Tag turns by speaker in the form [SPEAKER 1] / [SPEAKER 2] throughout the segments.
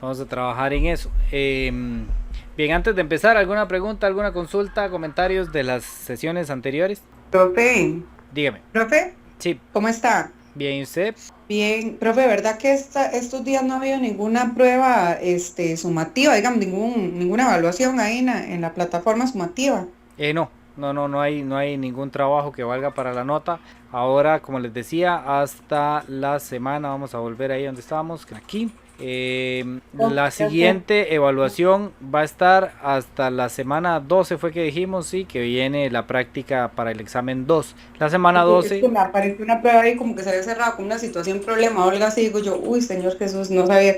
[SPEAKER 1] Vamos a trabajar en eso. Bien, antes de empezar, ¿alguna pregunta, alguna consulta, comentarios de las sesiones anteriores?
[SPEAKER 2] Profe,
[SPEAKER 1] Dígame.
[SPEAKER 2] profe,
[SPEAKER 1] Sí,
[SPEAKER 2] ¿cómo está?
[SPEAKER 1] bien, ¿y usted?
[SPEAKER 2] Bien, profe, ¿verdad que estos días no ha habido ninguna prueba sumativa, digamos, ninguna evaluación ahí en la plataforma sumativa?
[SPEAKER 1] No hay ningún trabajo que valga para la nota. Ahora, como les decía, hasta la semana, vamos a volver ahí donde estábamos, aquí.
[SPEAKER 2] Oh,
[SPEAKER 1] La
[SPEAKER 2] ya sé.
[SPEAKER 1] siguiente evaluación va a estar hasta la semana 12, fue que dijimos, sí, que viene la práctica para el examen 2. La semana
[SPEAKER 2] Es
[SPEAKER 1] 12.
[SPEAKER 2] que me apareció una prueba ahí como que se había cerrado con una situación, problema o algo así, digo yo, uy, Señor Jesús, no sabía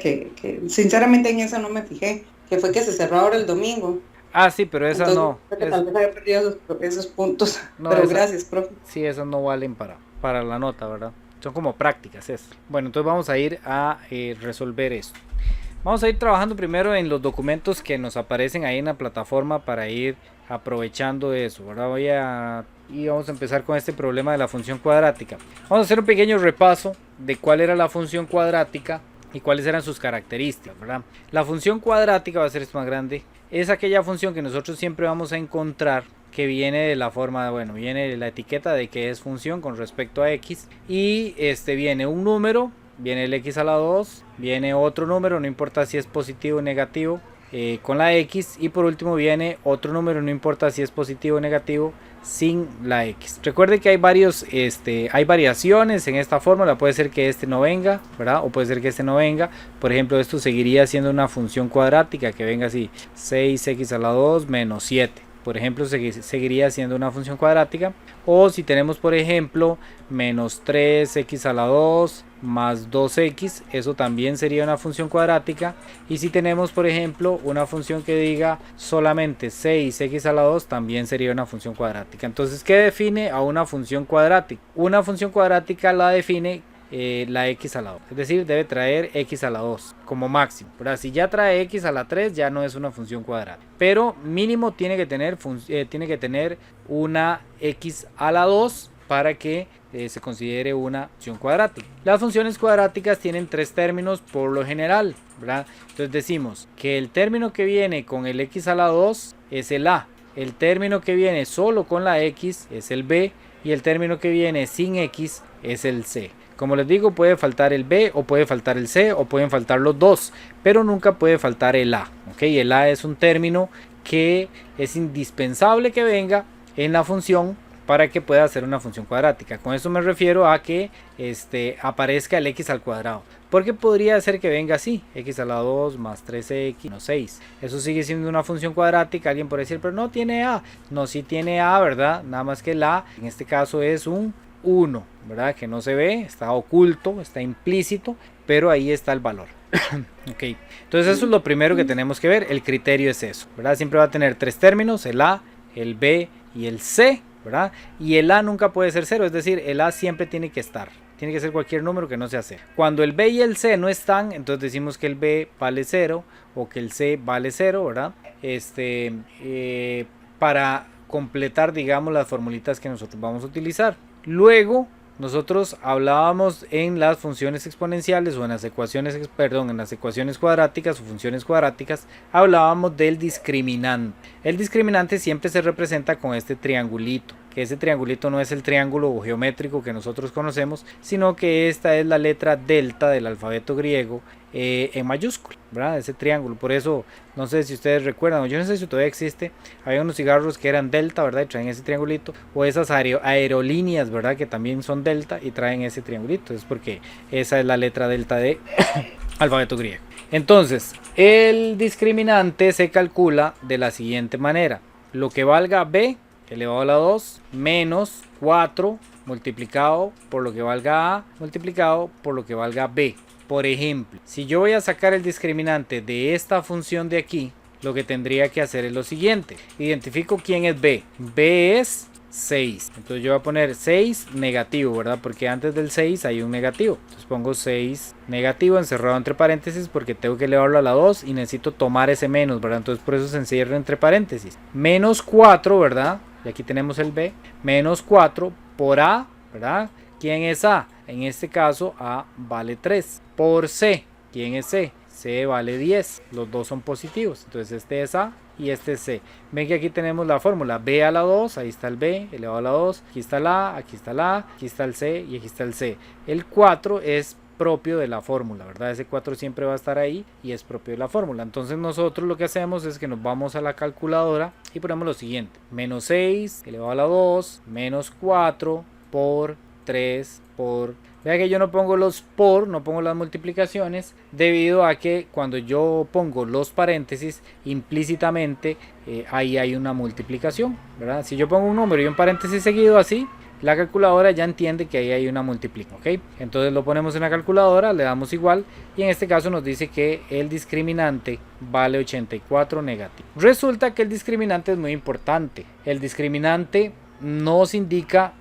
[SPEAKER 2] sinceramente en eso no me fijé, que fue que se cerró ahora el domingo.
[SPEAKER 1] Ah, sí, pero esa
[SPEAKER 2] Entonces,
[SPEAKER 1] no,
[SPEAKER 2] creo que tal vez había perdido esos puntos,
[SPEAKER 1] no,
[SPEAKER 2] pero
[SPEAKER 1] esa,
[SPEAKER 2] gracias, profe.
[SPEAKER 1] sí, esas no valen para la nota, ¿verdad? Son como prácticas, es. Bueno, entonces vamos a ir a resolver esto. Vamos a ir trabajando primero en los documentos que nos aparecen ahí en la plataforma para ir aprovechando eso. Ahora y vamos a empezar con este problema de la función cuadrática. Vamos a hacer un pequeño repaso de cuál era la función cuadrática y cuáles eran sus características, ¿verdad? La función cuadrática, va a ser esto más grande, es aquella función que nosotros siempre vamos a encontrar que viene de la forma, bueno, viene de la etiqueta de que es función con respecto a x y viene un número, viene el x a la 2, viene otro número, no importa si es positivo o negativo, con la x, y por último viene otro número, no importa si es positivo o negativo, sin la x. Recuerde que hay variaciones en esta fórmula, puede ser que este no venga, ¿verdad? O puede ser que este no venga. Por ejemplo, esto seguiría siendo una función cuadrática que venga así, 6x a la 2 menos 7. Por ejemplo, seguiría siendo una función cuadrática. O si tenemos, por ejemplo, menos 3x a la 2 más 2x, eso también sería una función cuadrática. Y si tenemos, por ejemplo, una función que diga solamente 6x a la 2, también sería una función cuadrática. Entonces, ¿qué define a una función cuadrática? Una función cuadrática la define la x a la 2, es decir, debe traer x a la 2 como máximo. Pero si ya trae x a la 3, ya no es una función cuadrática, pero mínimo tiene que tener una x a la 2 para que se considere una función cuadrática. Las funciones cuadráticas tienen tres términos por lo general, ¿verdad? Entonces decimos que el término que viene con el x a la 2 es el a, el término que viene solo con la x es el b, y el término que viene sin x es el c. Como les digo, puede faltar el B o puede faltar el C o pueden faltar los dos, pero nunca puede faltar el A. ¿Okay? El A es un término que es indispensable que venga en la función para que pueda ser una función cuadrática. Con eso me refiero a que aparezca el x al cuadrado. Porque podría ser que venga así, x a la 2 más 3x menos 6. Eso sigue siendo una función cuadrática. Alguien puede decir, pero no tiene a. No, sí tiene a, ¿verdad? Nada más que el a en este caso es un 1, ¿verdad? Que no se ve, está oculto, está implícito, pero ahí está el valor. Ok, entonces eso es lo primero que tenemos que ver. El criterio es eso, ¿verdad? Siempre va a tener tres términos, el a, el b y el c, ¿verdad? Y el a nunca puede ser cero, es decir, el a siempre tiene que estar. Tiene que ser cualquier número que no sea cero. Cuando el b y el c no están, entonces decimos que el b vale 0 o que el c vale 0, ¿verdad? Para completar, digamos, las formulitas que nosotros vamos a utilizar. Luego, nosotros hablábamos en las funciones exponenciales o en las ecuaciones cuadráticas o funciones cuadráticas, hablábamos del discriminante. El discriminante siempre se representa con este triangulito, que ese triangulito no es el triángulo geométrico que nosotros conocemos, sino que esta es la letra delta del alfabeto griego en mayúscula, ¿verdad? Ese triángulo. Por eso, no sé si ustedes recuerdan, yo no sé si todavía existe, había unos cigarros que eran delta, ¿verdad? Y traen ese triangulito, o esas aerolíneas, ¿verdad? Que también son delta y traen ese triangulito, es porque esa es la letra delta de alfabeto griego. Entonces, el discriminante se calcula de la siguiente manera: lo que valga b elevado a la 2 menos 4 multiplicado por lo que valga a multiplicado por lo que valga b. Por ejemplo, si yo voy a sacar el discriminante de esta función de aquí, lo que tendría que hacer es lo siguiente: identifico quién es b. B es 6. Entonces yo voy a poner 6 negativo, ¿verdad? Porque antes del 6 hay un negativo. Entonces pongo 6 negativo encerrado entre paréntesis porque tengo que elevarlo a la 2 y necesito tomar ese menos, ¿verdad? Entonces por eso se encierra entre paréntesis. Menos 4, ¿verdad? Y aquí tenemos el b. Menos 4 por a, ¿verdad? ¿Quién es a? En este caso a vale 3. Por c. ¿Quién es c? C vale 10, los dos son positivos, entonces este es A y este es C. Ven que aquí tenemos la fórmula B a la 2, ahí está el B elevado a la 2, aquí está el A, aquí está el A, aquí está el C y aquí está el C. El 4 es propio de la fórmula, ¿verdad? Ese 4 siempre va a estar ahí y es propio de la fórmula. Entonces nosotros lo que hacemos es que nos vamos a la calculadora y ponemos lo siguiente: menos 6 elevado a la 2 menos 4 por 3 por... Vea que yo no pongo los por, no pongo las multiplicaciones, debido a que cuando yo pongo los paréntesis, implícitamente ahí hay una multiplicación, ¿verdad? Si yo pongo un número y un paréntesis seguido así, la calculadora ya entiende que ahí hay una multiplicación, ¿ok? Entonces lo ponemos en la calculadora, le damos igual y en este caso nos dice que el discriminante vale 84 negativo. Resulta que el discriminante es muy importante. El discriminante nos indica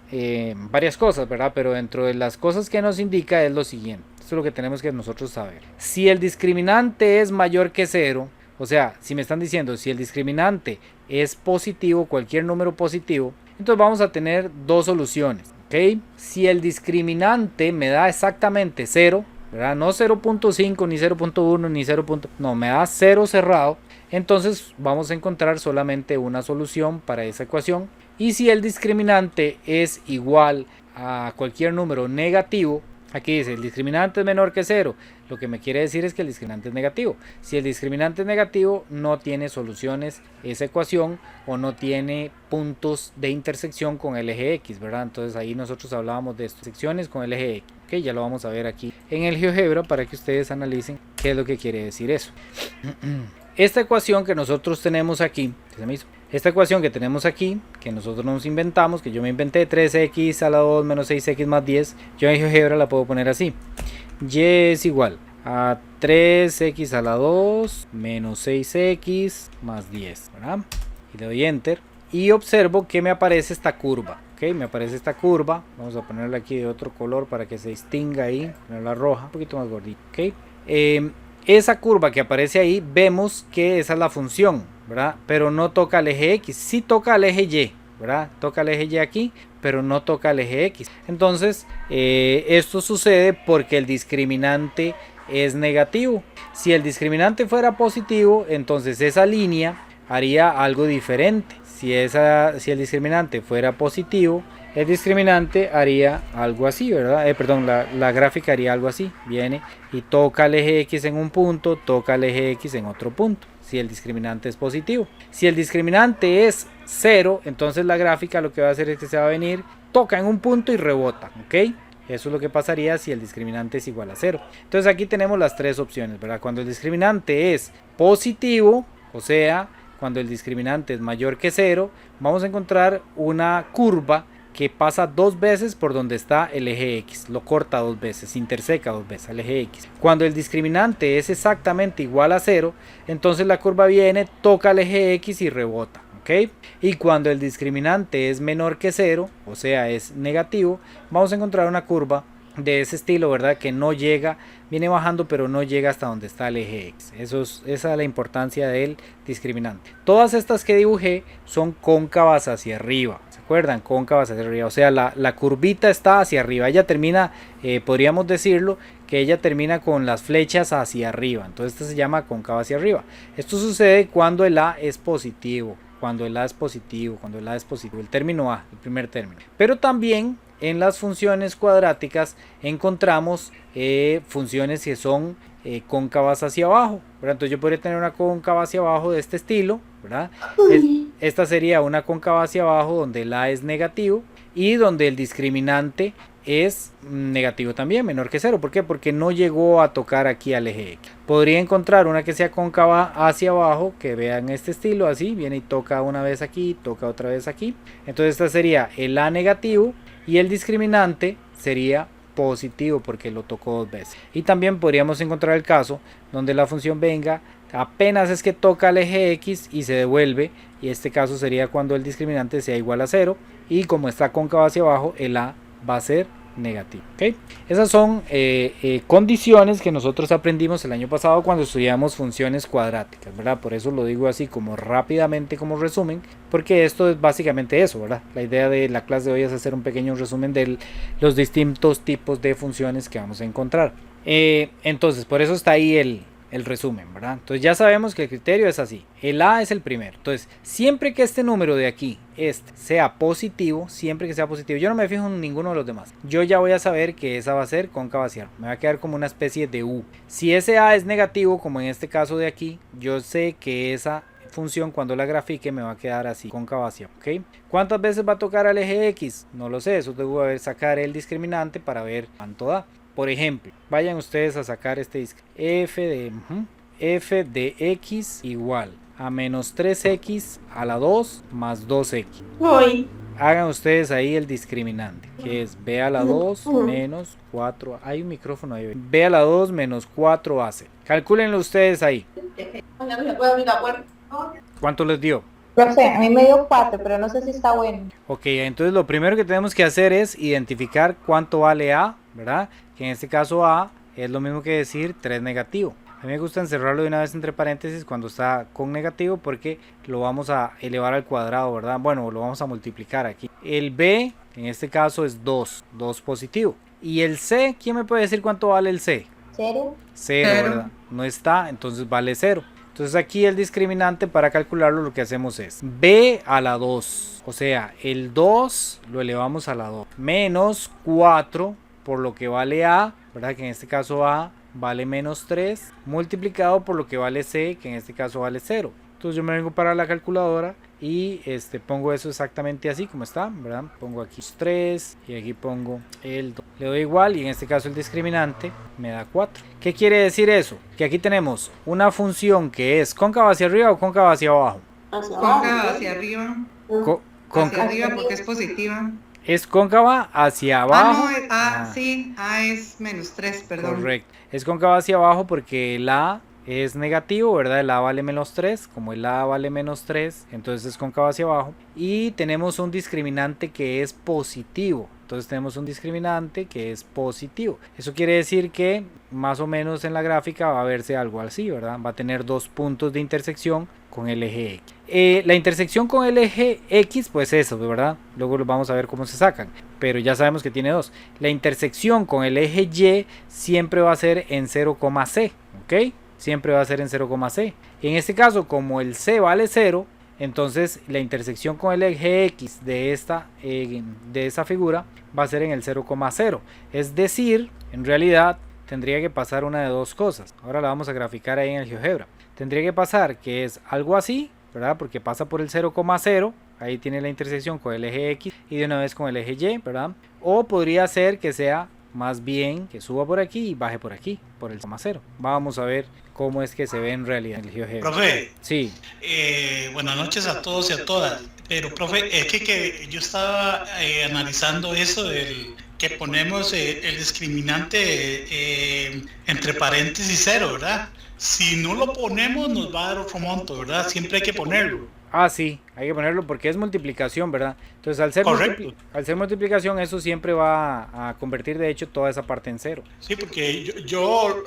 [SPEAKER 1] varias cosas, ¿verdad? Pero dentro de las cosas que nos indica es lo siguiente. Esto es lo que tenemos que nosotros saber. Si el discriminante es mayor que 0, o sea, si me están diciendo si el discriminante es positivo, cualquier número positivo, entonces vamos a tener dos soluciones, ¿ok? Si el discriminante me da exactamente 0, ¿verdad? No 0.5, ni 0.1, ni 0. No, me da 0 cerrado, entonces vamos a encontrar solamente una solución para esa ecuación. Y si el discriminante es igual a cualquier número negativo, aquí dice el discriminante es menor que 0, lo que me quiere decir es que el discriminante es negativo. Si el discriminante es negativo, no tiene soluciones esa ecuación o no tiene puntos de intersección con el eje X, ¿verdad? Entonces ahí nosotros hablábamos de intersecciones con el eje X, que ya lo vamos a ver aquí en el GeoGebra para que ustedes analicen qué es lo que quiere decir eso. Esta ecuación que nosotros tenemos aquí, esta ecuación que tenemos aquí, que nosotros nos inventamos, que yo me inventé, 3x a la 2 menos 6x más 10, yo en GeoGebra la puedo poner así: y es igual a 3x a la 2 menos 6x más 10, ¿verdad? Y le doy enter y observo que me aparece esta curva, ¿ok? Me aparece esta curva, vamos a ponerla aquí de otro color para que se distinga ahí, ponerla roja, un poquito más gordita, ¿ok? Esa curva que aparece ahí, vemos que esa es la función, ¿verdad? Pero no toca el eje X, sí toca el eje Y, ¿verdad? Toca el eje Y aquí, pero no toca el eje X. Entonces, esto sucede porque el discriminante es negativo. Si el discriminante fuera positivo, entonces esa línea haría algo diferente. Si el discriminante fuera positivo, el discriminante haría algo así, ¿verdad? La gráfica haría algo así. Viene y toca el eje X en un punto, toca el eje X en otro punto, si el discriminante es positivo. Si el discriminante es 0, entonces la gráfica lo que va a hacer es que se va a venir, toca en un punto y rebota, ¿ok? Eso es lo que pasaría si el discriminante es igual a 0. Entonces aquí tenemos las tres opciones, ¿verdad? Cuando el discriminante es positivo, o sea, cuando el discriminante es mayor que 0, vamos a encontrar una curva que pasa dos veces por donde está el eje X, lo corta dos veces, interseca dos veces al eje X. Cuando el discriminante es exactamente igual a 0, entonces la curva viene, toca el eje X y rebota, ¿ok? Y cuando el discriminante es menor que 0, o sea es negativo, vamos a encontrar una curva de ese estilo, ¿verdad? Que no llega, viene bajando pero no llega hasta donde está el eje X. Esa es la importancia del discriminante. Todas estas que dibujé son cóncavas hacia arriba, ¿se acuerdan? Cóncavas hacia arriba, o sea la curvita está hacia arriba, ella termina, podríamos decirlo que ella termina con las flechas hacia arriba, entonces esta se llama cóncava hacia arriba. Esto sucede cuando el A es positivo, cuando el A es positivo, el término A, el primer término. Pero también en las funciones cuadráticas encontramos funciones que son cóncavas hacia abajo, ¿verdad? Entonces yo podría tener una cóncava hacia abajo de este estilo, ¿verdad? Esta sería una cóncava hacia abajo donde el A es negativo y donde el discriminante es negativo también, menor que 0. ¿Por qué? Porque no llegó a tocar aquí al eje X. Podría encontrar una que sea cóncava hacia abajo, que vean este estilo, así, viene y toca una vez aquí, toca otra vez aquí. Entonces esta sería el A negativo y el discriminante sería positivo porque lo tocó dos veces. Y también podríamos encontrar el caso donde la función venga, apenas es que toca el eje X y se devuelve, y este caso sería cuando el discriminante sea igual a 0 y como está cóncavo hacia abajo, el A va a ser negativo, ¿okay? Esas son condiciones que nosotros aprendimos el año pasado cuando estudiamos funciones cuadráticas, ¿verdad? Por eso lo digo así como rápidamente como resumen, porque esto es básicamente eso, ¿verdad? La idea de la clase de hoy es hacer un pequeño resumen de los distintos tipos de funciones que vamos a encontrar. Entonces por eso está ahí el resumen, ¿verdad? Entonces ya sabemos que el criterio es así. El A es el primero. Entonces, siempre que este número de aquí, sea positivo, siempre que sea positivo, yo no me fijo en ninguno de los demás. Yo ya voy a saber que esa va a ser cóncava hacia arriba. Me va a quedar como una especie de U. Si ese A es negativo, como en este caso de aquí, yo sé que esa función cuando la grafique me va a quedar así, cóncava hacia, ¿ok? ¿Cuántas veces va a tocar al eje X? No lo sé, eso debo sacar el discriminante para ver cuánto da. Por ejemplo, vayan ustedes a sacar este discriminante. F de X igual a menos 3X a la 2 más 2X.
[SPEAKER 3] Uy.
[SPEAKER 1] Hagan ustedes ahí el discriminante, que es B a la 2 menos 4. Hay un micrófono ahí. B a la 2 menos 4AC. Calcúlenlo ustedes ahí. ¿Cuánto les dio?
[SPEAKER 3] Profe, a mí me dio 4, pero no sé si está bueno.
[SPEAKER 1] Ok, entonces lo primero que tenemos que hacer es identificar cuánto vale A, ¿verdad? Que en este caso A es lo mismo que decir 3 negativo. A mí me gusta encerrarlo de una vez entre paréntesis cuando está con negativo porque lo vamos a elevar al cuadrado, ¿verdad? Bueno, lo vamos a multiplicar aquí. El B, en este caso es 2 positivo. Y el C, ¿quién me puede decir cuánto vale el C?
[SPEAKER 3] 0.
[SPEAKER 1] 0, ¿verdad? No está, entonces vale 0. Entonces aquí el discriminante para calcularlo lo que hacemos es B a la 2. O sea, el 2 lo elevamos a la 2. Menos 4 por lo que vale A, ¿verdad? Que en este caso A vale menos 3. Multiplicado por lo que vale C, que en este caso vale 0. Entonces yo me vengo para la calculadora y pongo eso exactamente así como está, ¿verdad? Pongo aquí 3 y aquí pongo el 2. Le doy igual y en este caso el discriminante me da 4. ¿Qué quiere decir eso? Que aquí tenemos una función que es cóncava hacia arriba o cóncava hacia abajo.
[SPEAKER 2] Cóncava hacia arriba. Hacia arriba porque es positiva.
[SPEAKER 1] Es cóncava hacia abajo.
[SPEAKER 2] Sí, A es menos 3, perdón.
[SPEAKER 1] Correcto. Es cóncava hacia abajo porque el A es negativo, ¿verdad? El A vale menos 3. Como el A vale menos 3, entonces es cóncava hacia abajo. Y tenemos un discriminante que es positivo. Entonces tenemos un discriminante que es positivo. Eso quiere decir que más o menos en la gráfica va a verse algo así, ¿verdad? Va a tener 2 puntos de intersección con el eje X. La intersección con el eje X, pues eso, ¿verdad? Luego lo vamos a ver cómo se sacan. Pero ya sabemos que tiene 2. La intersección con el eje Y siempre va a ser en 0,C, ¿ok? Siempre va a ser en 0,C. En este caso, como el C vale 0, entonces la intersección con el eje X de esta figura va a ser en el 0,0. Es decir, en realidad tendría que pasar una de dos cosas. Ahora la vamos a graficar ahí en el GeoGebra. Tendría que pasar que es algo así, ¿verdad? Porque pasa por el 0,0. Ahí tiene la intersección con el eje X y de una vez con el eje Y, ¿verdad? O podría ser que sea más bien que suba por aquí y baje por aquí, por el 0,0. Vamos a ver cómo es que se ve en realidad el GeoGebra.
[SPEAKER 4] Profe,
[SPEAKER 1] sí.
[SPEAKER 4] Buenas noches a todos y a todas. Pero, profe, es que yo estaba analizando eso del que ponemos el discriminante entre paréntesis 0, ¿verdad? Si no lo ponemos nos va a dar otro monto, ¿verdad? Siempre hay que ponerlo.
[SPEAKER 1] Ah, sí, hay que ponerlo porque es multiplicación, ¿verdad? Entonces al ser multiplicación eso siempre va a convertir de hecho toda esa parte en 0.
[SPEAKER 4] Sí, porque yo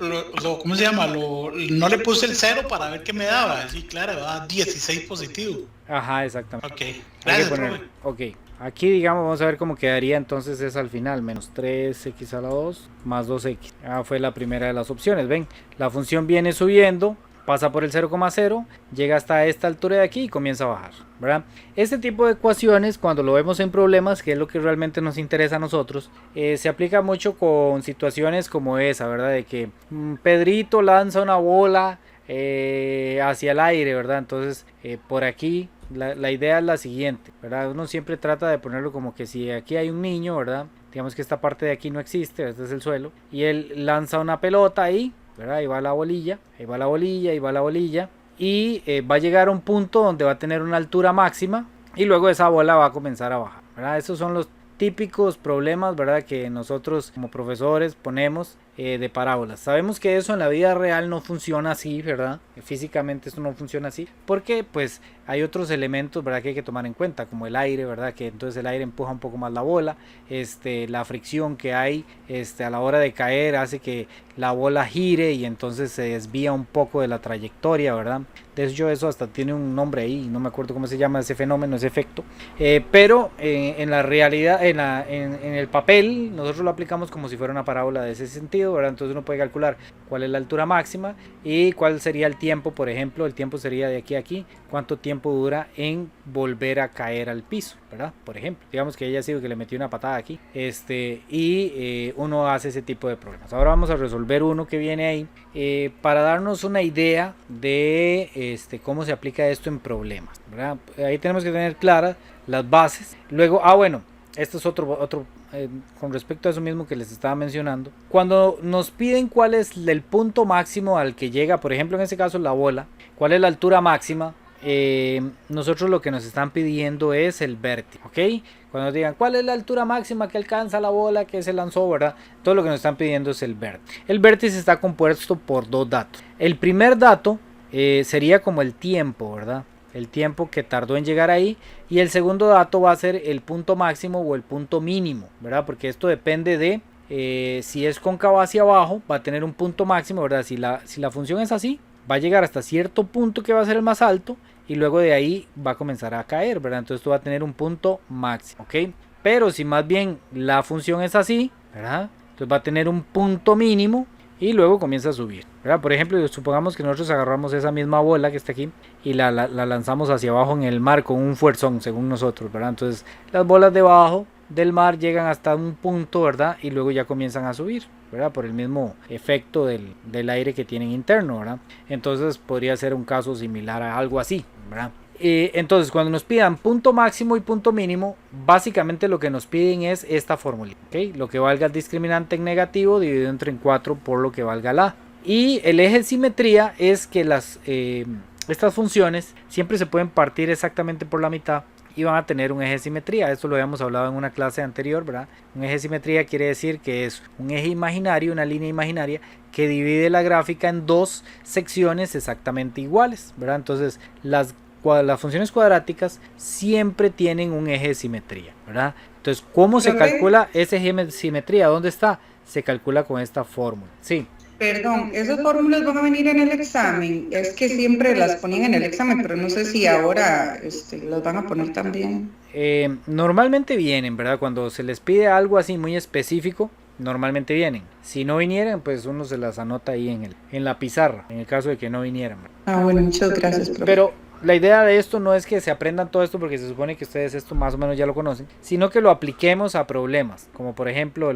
[SPEAKER 4] ¿cómo se llama? No le puse el 0 para ver qué me daba. Sí, claro, va 16 positivo.
[SPEAKER 1] Ajá, exactamente.
[SPEAKER 4] Ok, gracias, profe.
[SPEAKER 1] Ok, aquí digamos vamos a ver cómo quedaría entonces es al final. Menos 3x a la 2 más 2x. Fue la primera de las opciones. Ven, la función viene subiendo. Pasa por el 0,0, llega hasta esta altura de aquí y comienza a bajar, ¿verdad? Este tipo de ecuaciones, cuando lo vemos en problemas, que es lo que realmente nos interesa a nosotros, se aplica mucho con situaciones como esa, ¿verdad? De que Pedrito lanza una bola hacia el aire, ¿verdad? Entonces, por aquí, la idea es la siguiente, ¿verdad? Uno siempre trata de ponerlo como que si aquí hay un niño, ¿verdad? Digamos que esta parte de aquí no existe, este es el suelo, y él lanza una pelota ahí, ¿verdad? Ahí va la bolilla, ahí va la bolilla, ahí va la bolilla y va a llegar a un punto donde va a tener una altura máxima y luego esa bola va a comenzar a bajar, ¿verdad? Esos son los típicos problemas, ¿verdad? Que nosotros como profesores ponemos de parábolas. Sabemos que eso en la vida real no funciona así, ¿verdad? Físicamente esto no funciona así porque pues hay otros elementos, ¿verdad? Que hay que tomar en cuenta como el aire, ¿verdad? Que entonces el aire empuja un poco más la bola, la fricción que hay a la hora de caer hace que la bola gire y entonces se desvía un poco de la trayectoria, ¿verdad? De hecho eso hasta tiene un nombre ahí, no me acuerdo cómo se llama ese fenómeno, ese efecto, pero en la realidad, en el papel nosotros lo aplicamos como si fuera una parábola de ese sentido. medido, ¿verdad? Entonces uno puede calcular cuál es la altura máxima y cuál sería el tiempo, por ejemplo, el tiempo sería de aquí a aquí, cuánto tiempo dura en volver a caer al piso, ¿verdad? Por ejemplo, digamos que ella ha sido que le metió una patada aquí, uno hace ese tipo de problemas. Ahora vamos a resolver uno que viene ahí para darnos una idea de cómo se aplica esto en problemas, ¿verdad? Ahí tenemos que tener claras las bases. Luego, bueno, esto es otro con respecto a eso mismo que les estaba mencionando. Cuando nos piden cuál es el punto máximo al que llega, por ejemplo en este caso la bola, cuál es la altura máxima, nosotros lo que nos están pidiendo es el vértice, ¿ok? Cuando nos digan cuál es la altura máxima que alcanza la bola que se lanzó, ¿verdad? Todo lo que nos están pidiendo es el vértice. El vértice está compuesto por dos datos. El primer dato sería como el tiempo, ¿verdad? El tiempo que tardó en llegar ahí, y el segundo dato va a ser el punto máximo o el punto mínimo, ¿verdad? Porque esto depende de si es cóncavo hacia abajo, va a tener un punto máximo, ¿verdad? Si la función es así, va a llegar hasta cierto punto que va a ser el más alto y luego de ahí va a comenzar a caer, ¿verdad? Entonces esto va a tener un punto máximo, ¿ok? Pero si más bien la función es así, ¿verdad? Entonces va a tener un punto mínimo y luego comienza a subir, ¿verdad? Por ejemplo, supongamos que nosotros agarramos esa misma bola que está aquí y la lanzamos hacia abajo en el mar con un fuerzón, según nosotros, ¿verdad? Entonces las bolas debajo del mar llegan hasta un punto, ¿verdad? Y luego ya comienzan a subir, ¿verdad? Por el mismo efecto del aire que tienen interno, ¿verdad? Entonces podría ser un caso similar a algo así, ¿verdad? Entonces cuando nos pidan punto máximo y punto mínimo, básicamente lo que nos piden es esta fórmula, ¿ok? Lo que valga el discriminante en negativo dividido entre 4 por lo que valga la. Y el eje de simetría es que estas funciones siempre se pueden partir exactamente por la mitad y van a tener un eje de simetría. Esto lo habíamos hablado en una clase anterior, ¿verdad? Un eje de simetría quiere decir que es un eje imaginario, una línea imaginaria que divide la gráfica en dos secciones exactamente iguales, ¿verdad? Entonces las funciones cuadráticas siempre tienen un eje de simetría, ¿verdad? Entonces, ¿cómo se calcula ese eje de simetría? ¿Dónde está? Se calcula con esta fórmula. Sí.
[SPEAKER 2] Perdón, esas fórmulas van a venir en el examen. Es que siempre las ponían en el examen, pero no sé si ahora las van a poner también.
[SPEAKER 1] Normalmente vienen, ¿verdad? Cuando se les pide algo así muy específico, normalmente vienen. Si no vinieran, pues uno se las anota ahí en la pizarra, en el caso de que no vinieran, ¿verdad?
[SPEAKER 2] Bueno, muchas gracias, profe.
[SPEAKER 1] Pero la idea de esto no es que se aprendan todo esto porque se supone que ustedes esto más o menos ya lo conocen, sino que lo apliquemos a problemas, como por ejemplo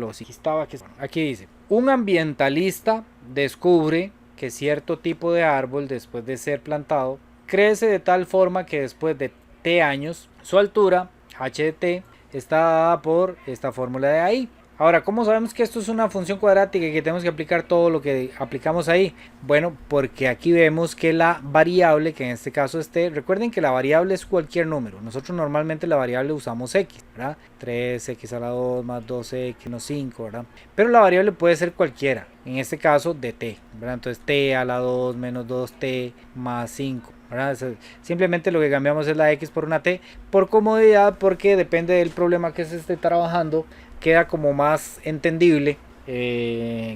[SPEAKER 1] aquí dice, un ambientalista descubre que cierto tipo de árbol después de ser plantado crece de tal forma que después de t años su altura h de t está dada por esta fórmula de ahí. Ahora, ¿cómo sabemos que esto es una función cuadrática y que tenemos que aplicar todo lo que aplicamos ahí? Bueno, porque aquí vemos que la variable, que en este caso es t, recuerden que la variable es cualquier número. Nosotros normalmente la variable usamos x, ¿verdad? 3x a la 2 más 2x menos 5, ¿verdad? Pero la variable puede ser cualquiera, en este caso de t, ¿verdad? Entonces t a la 2 menos 2t más 5. ¿verdad? Simplemente lo que cambiamos es la x por una t por comodidad, porque depende del problema que se esté trabajando, queda como más entendible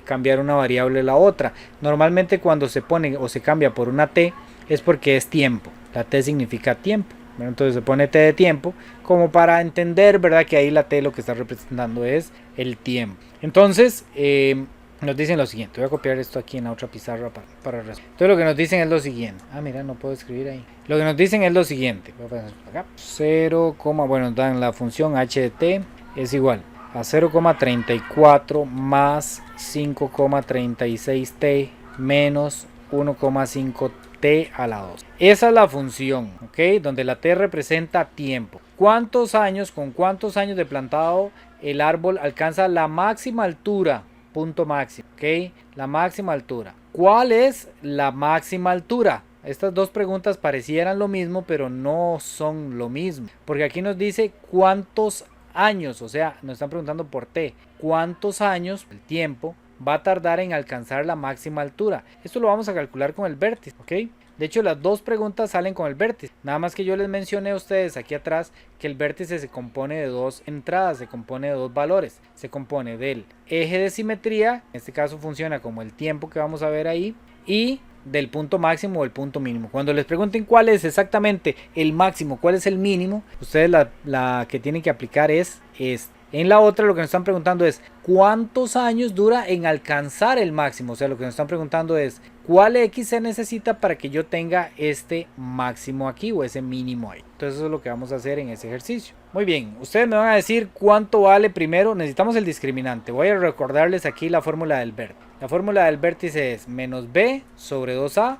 [SPEAKER 1] cambiar una variable a la otra. Normalmente cuando se pone o se cambia por una t es porque es tiempo, la t significa tiempo, ¿verdad? Entonces se pone t de tiempo como para entender, ¿verdad? Que ahí la t lo que está representando es el tiempo. Entonces nos dicen lo siguiente, voy a copiar esto aquí en la otra pizarra para resolver. Entonces lo que nos dicen es lo siguiente, mira, no puedo escribir ahí. Lo que nos dicen es lo siguiente, voy a poner acá, 0, bueno, dan la función h de t es igual a 0,34 más 5,36t menos 1,5t a la 2. Esa es la función, ¿ok? Donde la t representa tiempo. ¿Cuántos años, con cuántos años de plantado el árbol alcanza la máxima altura? Punto máximo, ¿ok? La máxima altura. ¿Cuál es la máxima altura? Estas dos preguntas parecieran lo mismo, pero no son lo mismo. Porque aquí nos dice cuántos años, o sea, nos están preguntando por t. ¿Cuántos años, el tiempo, va a tardar en alcanzar la máxima altura? Esto lo vamos a calcular con el vértice, ¿ok? De hecho, las dos preguntas salen con el vértice. Nada más que yo les mencioné a ustedes aquí atrás que el vértice se compone de dos entradas, se compone de dos valores. Se compone del eje de simetría, en este caso funciona como el tiempo que vamos a ver ahí, y del punto máximo o el punto mínimo. Cuando les pregunten cuál es exactamente el máximo, cuál es el mínimo, ustedes la que tienen que aplicar es En la otra lo que nos están preguntando es cuántos años dura en alcanzar el máximo. O sea, lo que nos están preguntando es cuál X se necesita para que yo tenga este máximo aquí o ese mínimo ahí. Entonces eso es lo que vamos a hacer en ese ejercicio. Muy bien, ustedes me van a decir cuánto vale primero. Necesitamos el discriminante. Voy a recordarles aquí la fórmula del vértice. La fórmula del vértice es menos B sobre 2A,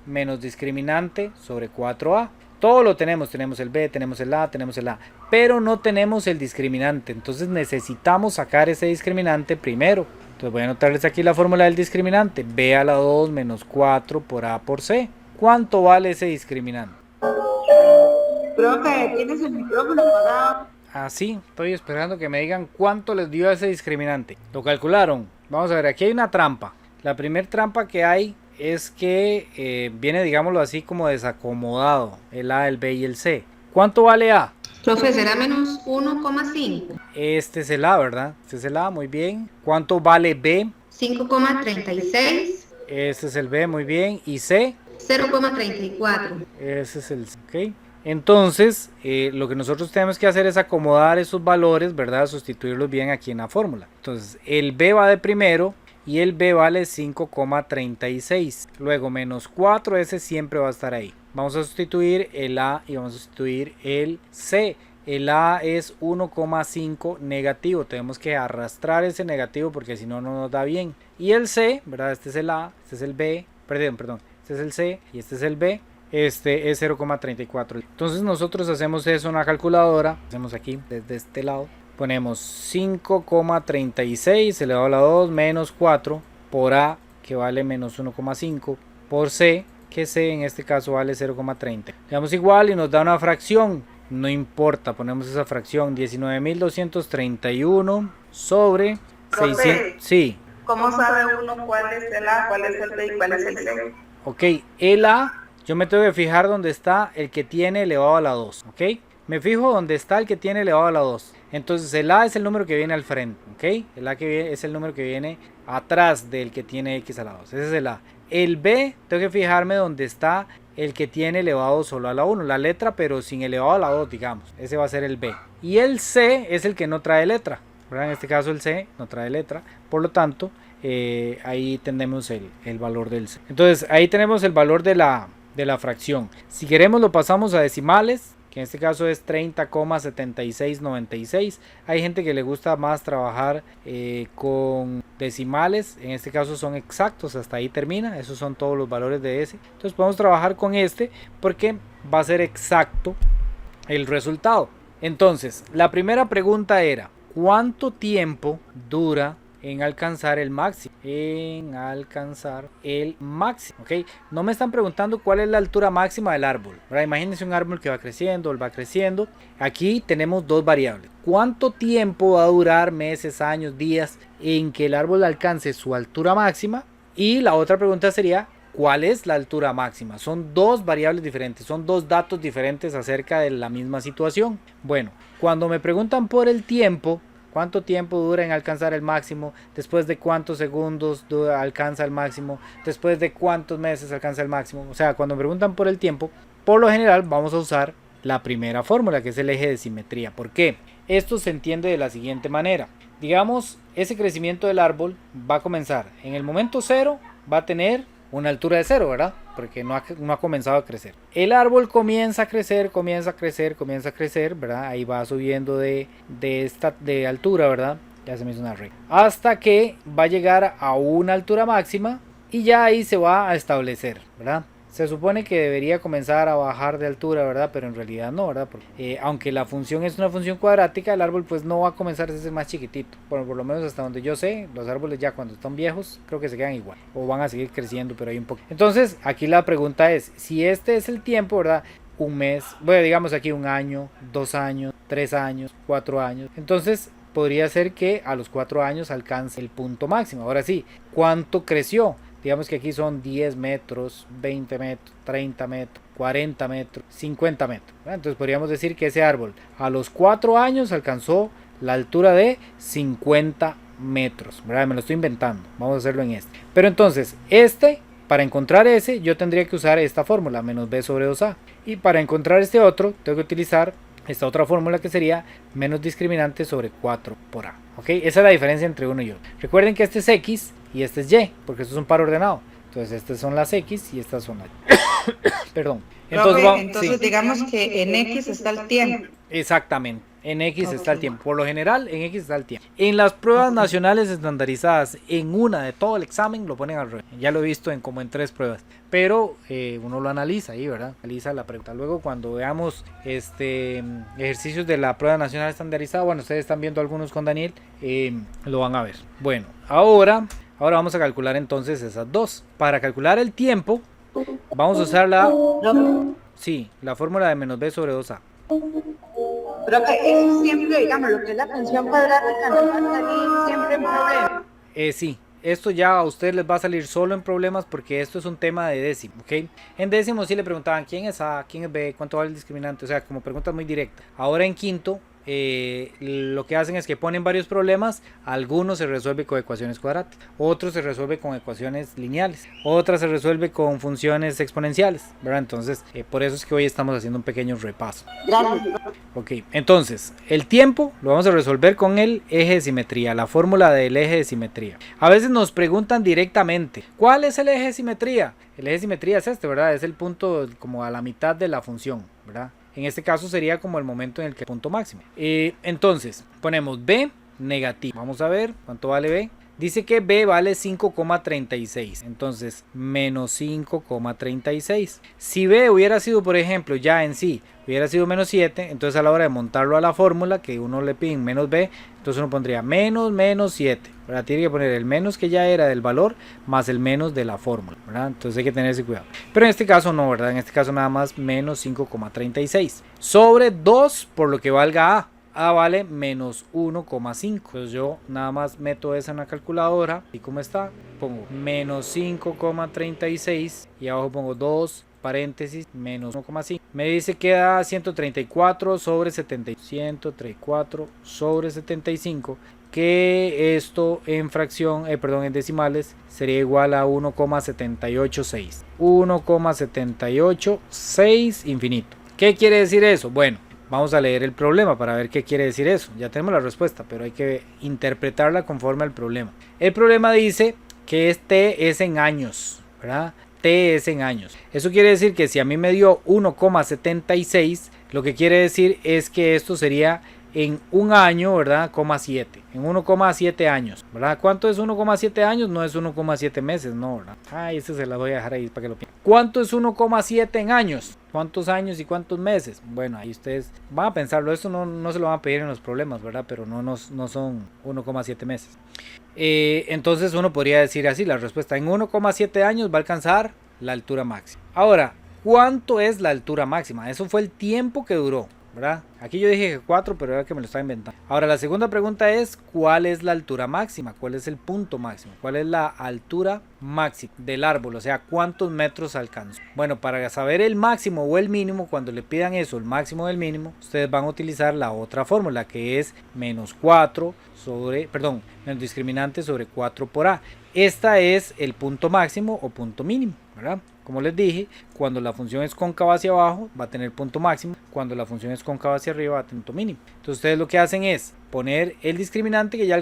[SPEAKER 1] menos discriminante sobre 4A. Todo lo tenemos el B, tenemos el A, pero no tenemos el discriminante. Entonces necesitamos sacar ese discriminante primero. Entonces voy a anotarles aquí la fórmula del discriminante. B a la 2 menos 4 por A por C. ¿Cuánto vale ese discriminante?
[SPEAKER 3] Profe, ¿tienes el micrófono apagado?
[SPEAKER 1] Así, estoy esperando que me digan cuánto les dio ese discriminante. ¿Lo calcularon? Vamos a ver, aquí hay una trampa. La primera trampa que hay es que viene, digámoslo así, como desacomodado el A, el B y el C. ¿Cuánto vale A?
[SPEAKER 3] Profe, será menos 1,5.
[SPEAKER 1] Este es el A, ¿verdad? Este es el A, muy bien. ¿Cuánto vale B?
[SPEAKER 3] 5,36.
[SPEAKER 1] Este es el B, muy bien. ¿Y C?
[SPEAKER 3] 0,34.
[SPEAKER 1] Ese es el C, ¿ok? Entonces, lo que nosotros tenemos que hacer es acomodar esos valores, ¿verdad? Sustituirlos bien aquí en la fórmula. Entonces, el B va de primero y el B vale 5,36. Luego, menos 4, ese siempre va a estar ahí. Vamos a sustituir el A y vamos a sustituir el C. El A es 1,5 negativo. Tenemos que arrastrar ese negativo porque si no, no nos da bien. Y el C, ¿verdad? Este es el A, este es el B, perdón. Este es el C y este es el B. Este es 0,34. Entonces nosotros hacemos eso en la calculadora. Hacemos aquí desde este lado. Ponemos 5,36 elevado a la 2 menos 4 por A, que vale menos 1,5, por C, que C en este caso vale 0,30. Le damos igual y nos da una fracción. No importa, ponemos esa fracción. 19.231 sobre 600. Sí.
[SPEAKER 2] ¿Cómo sabe uno cuál es el A, cuál es el B y cuál es el C?
[SPEAKER 1] Ok, el A, yo me tengo que fijar donde está el que tiene elevado a la 2. Ok, me fijo donde está el que tiene elevado a la 2. Entonces el A es el número que viene al frente. Ok, el A que viene es el número que viene atrás del que tiene X a la 2. Ese es el A. El B, tengo que fijarme donde está el que tiene elevado solo a la 1. La letra, pero sin elevado a la 2, digamos. Ese va a ser el B. Y el C es el que no trae letra, ¿verdad? En este caso el C no trae letra. Por lo tanto, ahí tenemos el valor del C. Entonces ahí tenemos el valor de la fracción. Si queremos lo pasamos a decimales, que en este caso es 30,7696. Hay gente que le gusta más trabajar con decimales. En este caso son exactos, hasta ahí termina. Esos son todos los valores de ese. Entonces podemos trabajar con este porque va a ser exacto el resultado. Entonces la primera pregunta era ¿cuánto tiempo dura en alcanzar el máximo? ¿Ok? No me están preguntando cuál es la altura máxima del árbol, ¿verdad? Imagínense un árbol que va creciendo, va creciendo. Aquí tenemos dos variables. ¿Cuánto tiempo va a durar, meses, años, días, en que el árbol alcance su altura máxima? Y la otra pregunta sería ¿cuál es la altura máxima? Son dos variables diferentes, son dos datos diferentes acerca de la misma situación. Bueno, cuando me preguntan por el tiempo, ¿cuánto tiempo dura en alcanzar el máximo? ¿Después de cuántos segundos alcanza el máximo? ¿Después de cuántos meses alcanza el máximo? O sea, cuando me preguntan por el tiempo, por lo general vamos a usar la primera fórmula, que es el eje de simetría. ¿Por qué? Esto se entiende de la siguiente manera. Digamos, ese crecimiento del árbol va a comenzar. En el momento 0 va a tener una altura de 0, ¿verdad? Porque no ha comenzado a crecer. El árbol comienza a crecer, ¿verdad? Ahí va subiendo de altura, ¿verdad? Ya se me hizo una regla. Hasta que va a llegar a una altura máxima y ya ahí se va a establecer, ¿verdad? Se supone que debería comenzar a bajar de altura, ¿verdad? Pero en realidad no, ¿verdad? Porque, aunque la función es una función cuadrática, el árbol pues no va a comenzar a ser más chiquitito. Bueno, por lo menos hasta donde yo sé, los árboles ya cuando están viejos creo que se quedan igual. O van a seguir creciendo, pero hay un poco. Entonces, aquí la pregunta es, si este es el tiempo, ¿verdad? Un mes, bueno, digamos aquí 1 año, 2 años, 3 años, 4 años. Entonces, podría ser que a los 4 años alcance el punto máximo. Ahora sí, ¿cuánto creció? Digamos que aquí son 10 metros, 20 metros, 30 metros, 40 metros, 50 metros. Entonces podríamos decir que ese árbol a los 4 años alcanzó la altura de 50 metros. ¿Verdad? Me lo estoy inventando. Vamos a hacerlo en este. Pero entonces, para encontrar ese, yo tendría que usar esta fórmula, menos b sobre 2a. Y para encontrar este otro, tengo que utilizar esta otra fórmula que sería menos discriminante sobre 4 por A. ¿Ok? Esa es la diferencia entre uno y otro. Recuerden que este es X y este es Y, porque esto es un par ordenado. Entonces estas son las X y estas son las Y. Perdón.
[SPEAKER 2] Entonces digamos que en X está el tiempo.
[SPEAKER 1] Exactamente. En X está el tiempo. Por lo general, en X está el tiempo. En las pruebas nacionales estandarizadas, en una de todo el examen, lo ponen al revés. Ya lo he visto como en 3 pruebas. Pero uno lo analiza ahí, ¿verdad? Analiza la pregunta. Luego, cuando veamos ejercicios de la prueba nacional estandarizada, bueno, ustedes están viendo algunos con Daniel, lo van a ver. Bueno, ahora vamos a calcular entonces esas dos. Para calcular el tiempo, vamos a usar la fórmula de menos b sobre 2a.
[SPEAKER 3] Pero que eso siempre, digamos, lo que es la función cuadrática no va a salir siempre en problema.
[SPEAKER 1] Sí, esto ya a ustedes les va a salir solo en problemas porque esto es un tema de décimo, ¿ok? En décimo sí le preguntaban quién es A, quién es B, cuánto vale el discriminante, o sea, como preguntas muy directas. Ahora en quinto, lo que hacen es que ponen varios problemas, algunos se resuelve con ecuaciones cuadráticas, otros se resuelve con ecuaciones lineales, otras se resuelve con funciones exponenciales, ¿verdad? Entonces, por eso es que hoy estamos haciendo un pequeño repaso.
[SPEAKER 3] Gracias.
[SPEAKER 1] Ok, entonces, el tiempo lo vamos a resolver con el eje de simetría, la fórmula del eje de simetría. A veces nos preguntan directamente, ¿cuál es el eje de simetría? El eje de simetría es este, ¿verdad? Es el punto como a la mitad de la función, ¿verdad? En este caso sería como el momento en el que el punto máximo. Entonces, ponemos B negativo. Vamos a ver cuánto vale B. Dice que B vale 5,36. Entonces, menos 5,36. Si B hubiera sido, por ejemplo, ya en sí, hubiera sido menos 7, entonces a la hora de montarlo a la fórmula, que uno le pide menos B, entonces uno pondría menos 7. ¿Verdad? Tiene que poner el menos que ya era del valor, más el menos de la fórmula, ¿verdad? Entonces hay que tener ese cuidado. Pero en este caso no, ¿verdad? En este caso nada más menos 5,36. Sobre 2 por lo que valga A. A vale menos 1,5. Entonces yo nada más meto esa en la calculadora y como está, pongo menos 5,36 y abajo pongo 2 paréntesis menos 1,5. Me dice que da 134 sobre 75, que esto en fracción, en decimales sería igual a 1,786. 1,786 infinito. ¿Qué quiere decir eso? Bueno, vamos a leer el problema para ver qué quiere decir eso. Ya tenemos la respuesta, pero hay que interpretarla conforme al problema. El problema dice que este es en años, ¿verdad? T es en años. Eso quiere decir que si a mí me dio 1,76, lo que quiere decir es que esto sería en un año, ¿verdad? 7. En 1,7 años, ¿verdad? ¿Cuánto es 1,7 años? No es 1,7 meses, no, ¿verdad? Este se la voy a dejar ahí para que lo piensen. ¿Cuánto es 1,7 en años? ¿Cuántos años y cuántos meses? Bueno, ahí ustedes van a pensarlo. Esto no se lo van a pedir en los problemas, ¿verdad? Pero no son 1,7 meses. Entonces uno podría decir así, la respuesta en 1,7 años va a alcanzar la altura máxima. Ahora, ¿cuánto es la altura máxima? Eso fue el tiempo que duró, ¿verdad? Aquí yo dije que 4, pero era que me lo estaba inventando. Ahora la segunda pregunta es, ¿cuál es la altura máxima? ¿Cuál es el punto máximo? ¿Cuál es la altura máxima del árbol? O sea, ¿cuántos metros alcanzó? Bueno, para saber el máximo o el mínimo, cuando le pidan eso, el máximo o el mínimo, ustedes van a utilizar la otra fórmula, que es menos discriminante sobre 4 por A. Esta es el punto máximo o punto mínimo, ¿verdad? Como les dije, cuando la función es cóncava hacia abajo va a tener punto máximo, cuando la función es cóncava hacia arriba va a tener punto mínimo. Entonces ustedes lo que hacen es poner el discriminante que ya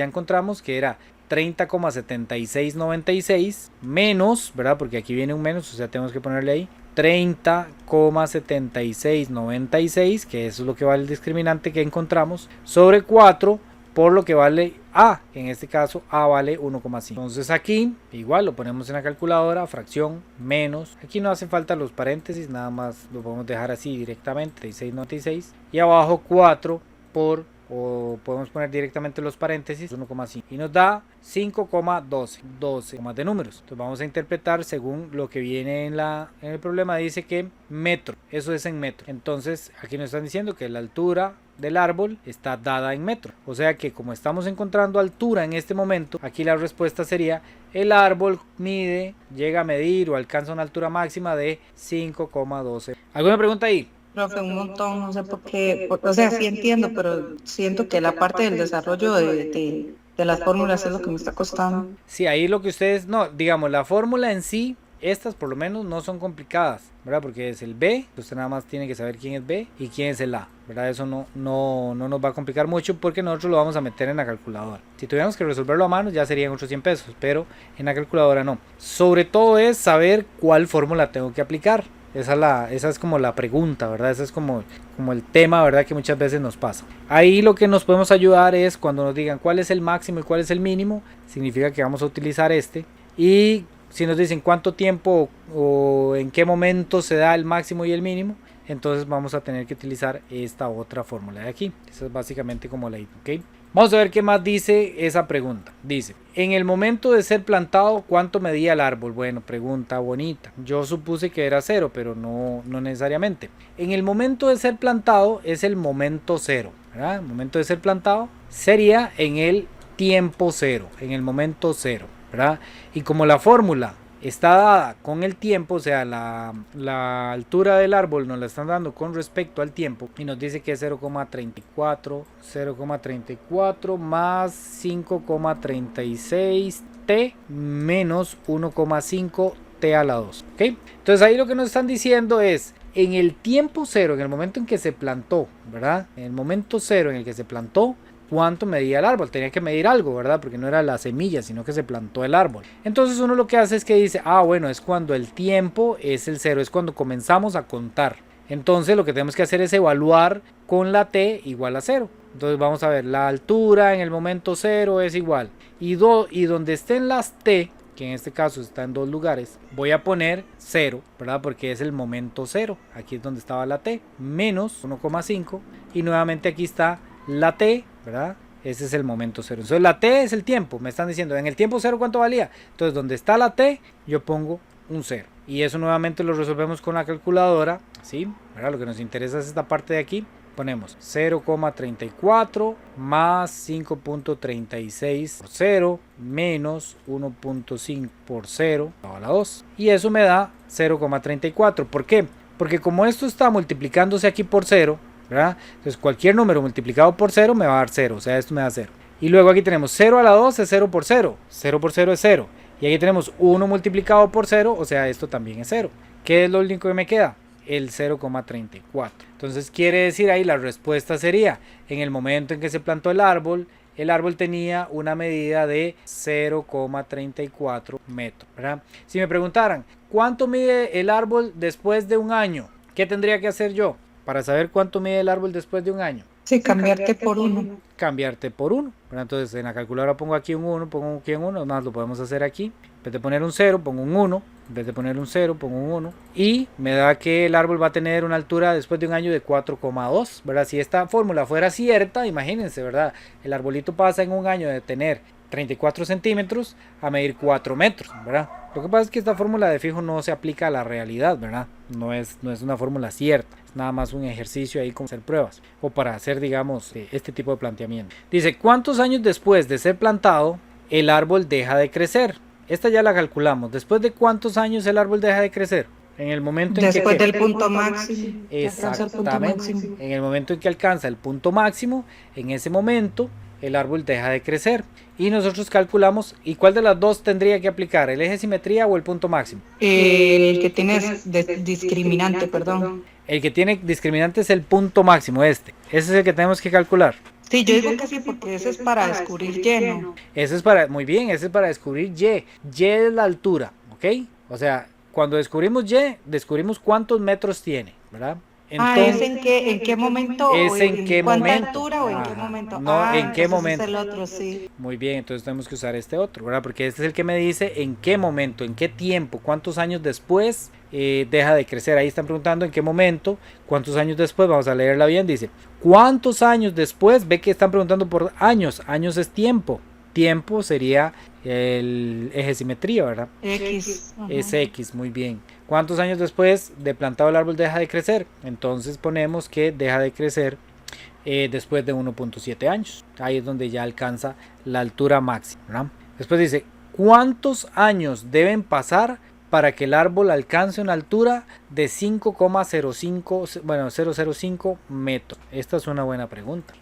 [SPEAKER 1] encontramos, que era 30,7696 menos, ¿verdad? Porque aquí viene un menos, o sea, tenemos que ponerle ahí 30,7696, que eso es lo que vale el discriminante que encontramos, sobre 4 por lo que vale A. En este caso A vale 1,5. Entonces aquí igual lo ponemos en la calculadora, fracción menos, aquí no hace falta los paréntesis, nada más lo podemos dejar así directamente, 3696, y abajo 4 por, o podemos poner directamente los paréntesis, 1,5, y nos da 5,12, 12 comas de números. Entonces vamos a interpretar según lo que viene en el problema. Dice que metro, eso es en metro. Entonces aquí nos están diciendo que la altura del árbol está dada en metro, o sea que como estamos encontrando altura en este momento, aquí la respuesta sería el árbol llega a medir o alcanza una altura máxima de 5,12. ¿Alguna pregunta ahí?
[SPEAKER 2] Profe, un montón, no sé por qué, o sea, sí entiendo, pero siento que la parte del desarrollo de las fórmulas es lo que me está costando.
[SPEAKER 1] Sí, ahí lo que ustedes, no, digamos, la fórmula en sí Estas por lo menos no son complicadas, ¿verdad? Porque es el B, usted nada más tiene que saber quién es B y quién es el A, ¿verdad? Eso no nos va a complicar mucho porque nosotros lo vamos a meter en la calculadora. Si tuviéramos que resolverlo a mano ya serían otros 100 pesos, pero en la calculadora no. Sobre todo es saber cuál fórmula tengo que aplicar. Esa es como la pregunta, ¿verdad? Ese es como el tema, ¿verdad? Que muchas veces nos pasa. Ahí lo que nos podemos ayudar es cuando nos digan cuál es el máximo y cuál es el mínimo, significa que vamos a utilizar este. Y si nos dicen cuánto tiempo o en qué momento se da el máximo y el mínimo, entonces vamos a tener que utilizar esta otra fórmula de aquí. Esa es básicamente como la idea, ¿ok? Vamos a ver qué más dice esa pregunta. Dice, en el momento de ser plantado, ¿cuánto medía el árbol? Bueno, pregunta bonita. Yo supuse que era 0, pero no necesariamente. En el momento de ser plantado es el momento 0, ¿verdad? El momento de ser plantado sería en el tiempo 0, en el momento 0, ¿verdad? Y como la fórmula está dada con el tiempo, o sea, la altura del árbol nos la están dando con respecto al tiempo y nos dice que es 0,34 más 5,36 t menos 1,5 t a la 2, ¿ok? Entonces ahí lo que nos están diciendo es en el tiempo 0, en el momento en que se plantó, ¿verdad? En el momento 0 en el que se plantó, cuánto medía el árbol, tenía que medir algo, ¿verdad? Porque no era la semilla, sino que se plantó el árbol. Entonces uno lo que hace es que dice, bueno, es cuando el tiempo es el 0, es cuando comenzamos a contar. Entonces lo que tenemos que hacer es evaluar con la t igual a 0. Entonces vamos a ver, la altura en el momento 0 es igual. Y donde estén las t, que en este caso está en 2 lugares, voy a poner 0, ¿verdad? Porque es el momento 0. Aquí es donde estaba la t, menos 1,5. Y nuevamente aquí está la t, ¿verdad? Ese es el momento 0. Entonces la t es el tiempo. Me están diciendo, en el tiempo 0 ¿cuánto valía? Entonces donde está la t, yo pongo un 0. Y eso nuevamente lo resolvemos con la calculadora, ¿sí? ¿Verdad? Lo que nos interesa es esta parte de aquí. Ponemos 0,34 más 5,36 por 0 menos 1,5 por 0 a la 2. Y eso me da 0,34. ¿Por qué? Porque como esto está multiplicándose aquí por 0, ¿verdad? Entonces cualquier número multiplicado por 0 me va a dar 0, o sea, esto me da 0. Y luego aquí tenemos 0 a la 2 es 0 por 0, 0 por 0 es 0. Y aquí tenemos 1 multiplicado por 0, o sea, esto también es 0. ¿Qué es lo único que me queda? El 0,34. Entonces quiere decir ahí la respuesta sería, en el momento en que se plantó el árbol tenía una medida de 0,34 metros, ¿verdad? Si me preguntaran, ¿cuánto mide el árbol después de un año? ¿Qué tendría que hacer yo para saber cuánto mide el árbol después de un año?
[SPEAKER 2] Sí, cambiarte por 1.
[SPEAKER 1] Cambiarte por 1. Entonces en la calculadora pongo aquí un 1, pongo aquí un 1, más lo podemos hacer aquí. En vez de poner un 0, pongo un 1. En vez de poner un 0, pongo un 1. Y me da que el árbol va a tener una altura después de un año de 4,2, ¿verdad? Si esta fórmula fuera cierta, imagínense, ¿verdad? El arbolito pasa en un año de tener 34 centímetros a medir 4 metros, ¿verdad? Lo que pasa es que esta fórmula de fijo no se aplica a la realidad, ¿verdad? No es una fórmula cierta, es nada más un ejercicio ahí como hacer pruebas o para hacer, digamos, este tipo de planteamiento. Dice, ¿cuántos años después de ser plantado el árbol deja de crecer? Esta ya la calculamos. ¿Después de cuántos años el árbol deja de crecer? En el momento en
[SPEAKER 2] Después
[SPEAKER 1] que
[SPEAKER 2] del punto máximo.
[SPEAKER 1] Exactamente. En el momento en que alcanza el punto máximo, en ese momento el árbol deja de crecer. Y nosotros calculamos, ¿y cuál de las dos tendría que aplicar? ¿El eje de simetría o el punto máximo?
[SPEAKER 2] El que tiene discriminante, perdón.
[SPEAKER 1] El que tiene discriminante es el punto máximo, este. Ese es el que tenemos que calcular.
[SPEAKER 2] Sí, yo digo que sí, porque ese es para descubrir Y, ¿no?
[SPEAKER 1] Ese es para, muy bien, ese es para descubrir Y. Y es la altura, ¿ok? O sea, cuando descubrimos Y, descubrimos cuántos metros tiene, ¿verdad?
[SPEAKER 2] Entonces, ¿es en qué momento?
[SPEAKER 1] ¿Es en qué
[SPEAKER 2] ¿Cuánta
[SPEAKER 1] momento?
[SPEAKER 2] altura o en qué momento?
[SPEAKER 1] No, ¿en qué momento?
[SPEAKER 2] Es el otro, sí.
[SPEAKER 1] Muy bien, entonces tenemos que usar este otro, ¿verdad? Porque este es el que me dice en qué momento, en qué tiempo, cuántos años después deja de crecer. Ahí están preguntando en qué momento, cuántos años después. Vamos a leerla bien, dice, ¿cuántos años después? Ve que están preguntando por años, años es tiempo. Tiempo sería el eje de simetría, ¿verdad?
[SPEAKER 2] X.
[SPEAKER 1] Es X, muy bien. ¿Cuántos años después de plantado el árbol deja de crecer? Entonces ponemos que deja de crecer después de 1,7 años. Ahí es donde ya alcanza la altura máxima, ¿verdad? Después dice, ¿cuántos años deben pasar para que el árbol alcance una altura de 005 metros? Esta es una buena pregunta.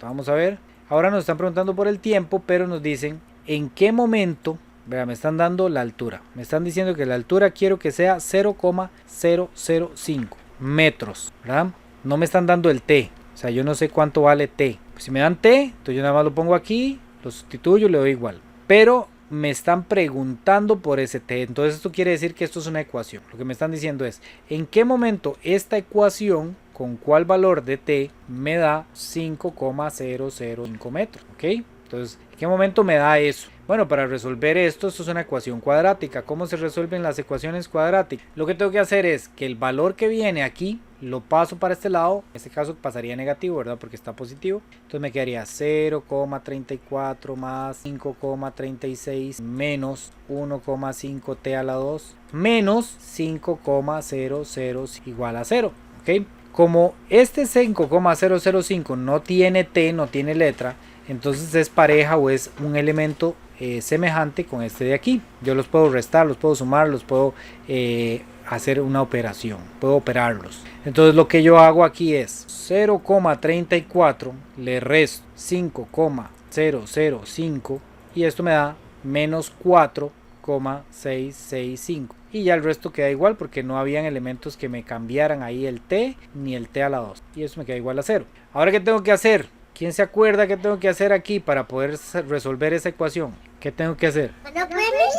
[SPEAKER 1] Vamos a ver. Ahora nos están preguntando por el tiempo, pero nos dicen en qué momento Vea, me están dando la altura. Me están diciendo que la altura quiero que sea 0,005 metros, ¿verdad? No me están dando el T. O sea, yo no sé cuánto vale T. Pues si me dan T, entonces yo nada más lo pongo aquí, lo sustituyo, le doy igual. Pero me están preguntando por ese T. Entonces esto quiere decir que esto es una ecuación. Lo que me están diciendo es, ¿en qué momento esta ecuación, con cuál valor de T, me da 5,005 metros? ¿Ok? Entonces, ¿en qué momento me da eso? Bueno, para resolver esto es una ecuación cuadrática. ¿Cómo se resuelven las ecuaciones cuadráticas? Lo que tengo que hacer es que el valor que viene aquí lo paso para este lado. En este caso pasaría negativo, ¿verdad? Porque está positivo. Entonces me quedaría 0,34 más 5,36 menos 1,5t a la 2 menos 5,00 igual a 0. ¿Ok? Como este 5,005 no tiene t, no tiene letra, entonces es pareja o es un elemento semejante con este de aquí. Yo los puedo restar, los puedo sumar, los puedo hacer una operación, puedo operarlos. Entonces lo que yo hago aquí es 0,34 le resto 5,005 y esto me da menos 4,665 y ya el resto queda igual porque no habían elementos que me cambiaran ahí el t ni el t a la 2 y eso me queda igual a 0. Ahora, ¿qué tengo que hacer? ¿Quién se acuerda qué tengo que hacer aquí para poder resolver esa ecuación? ¿Qué tengo que hacer?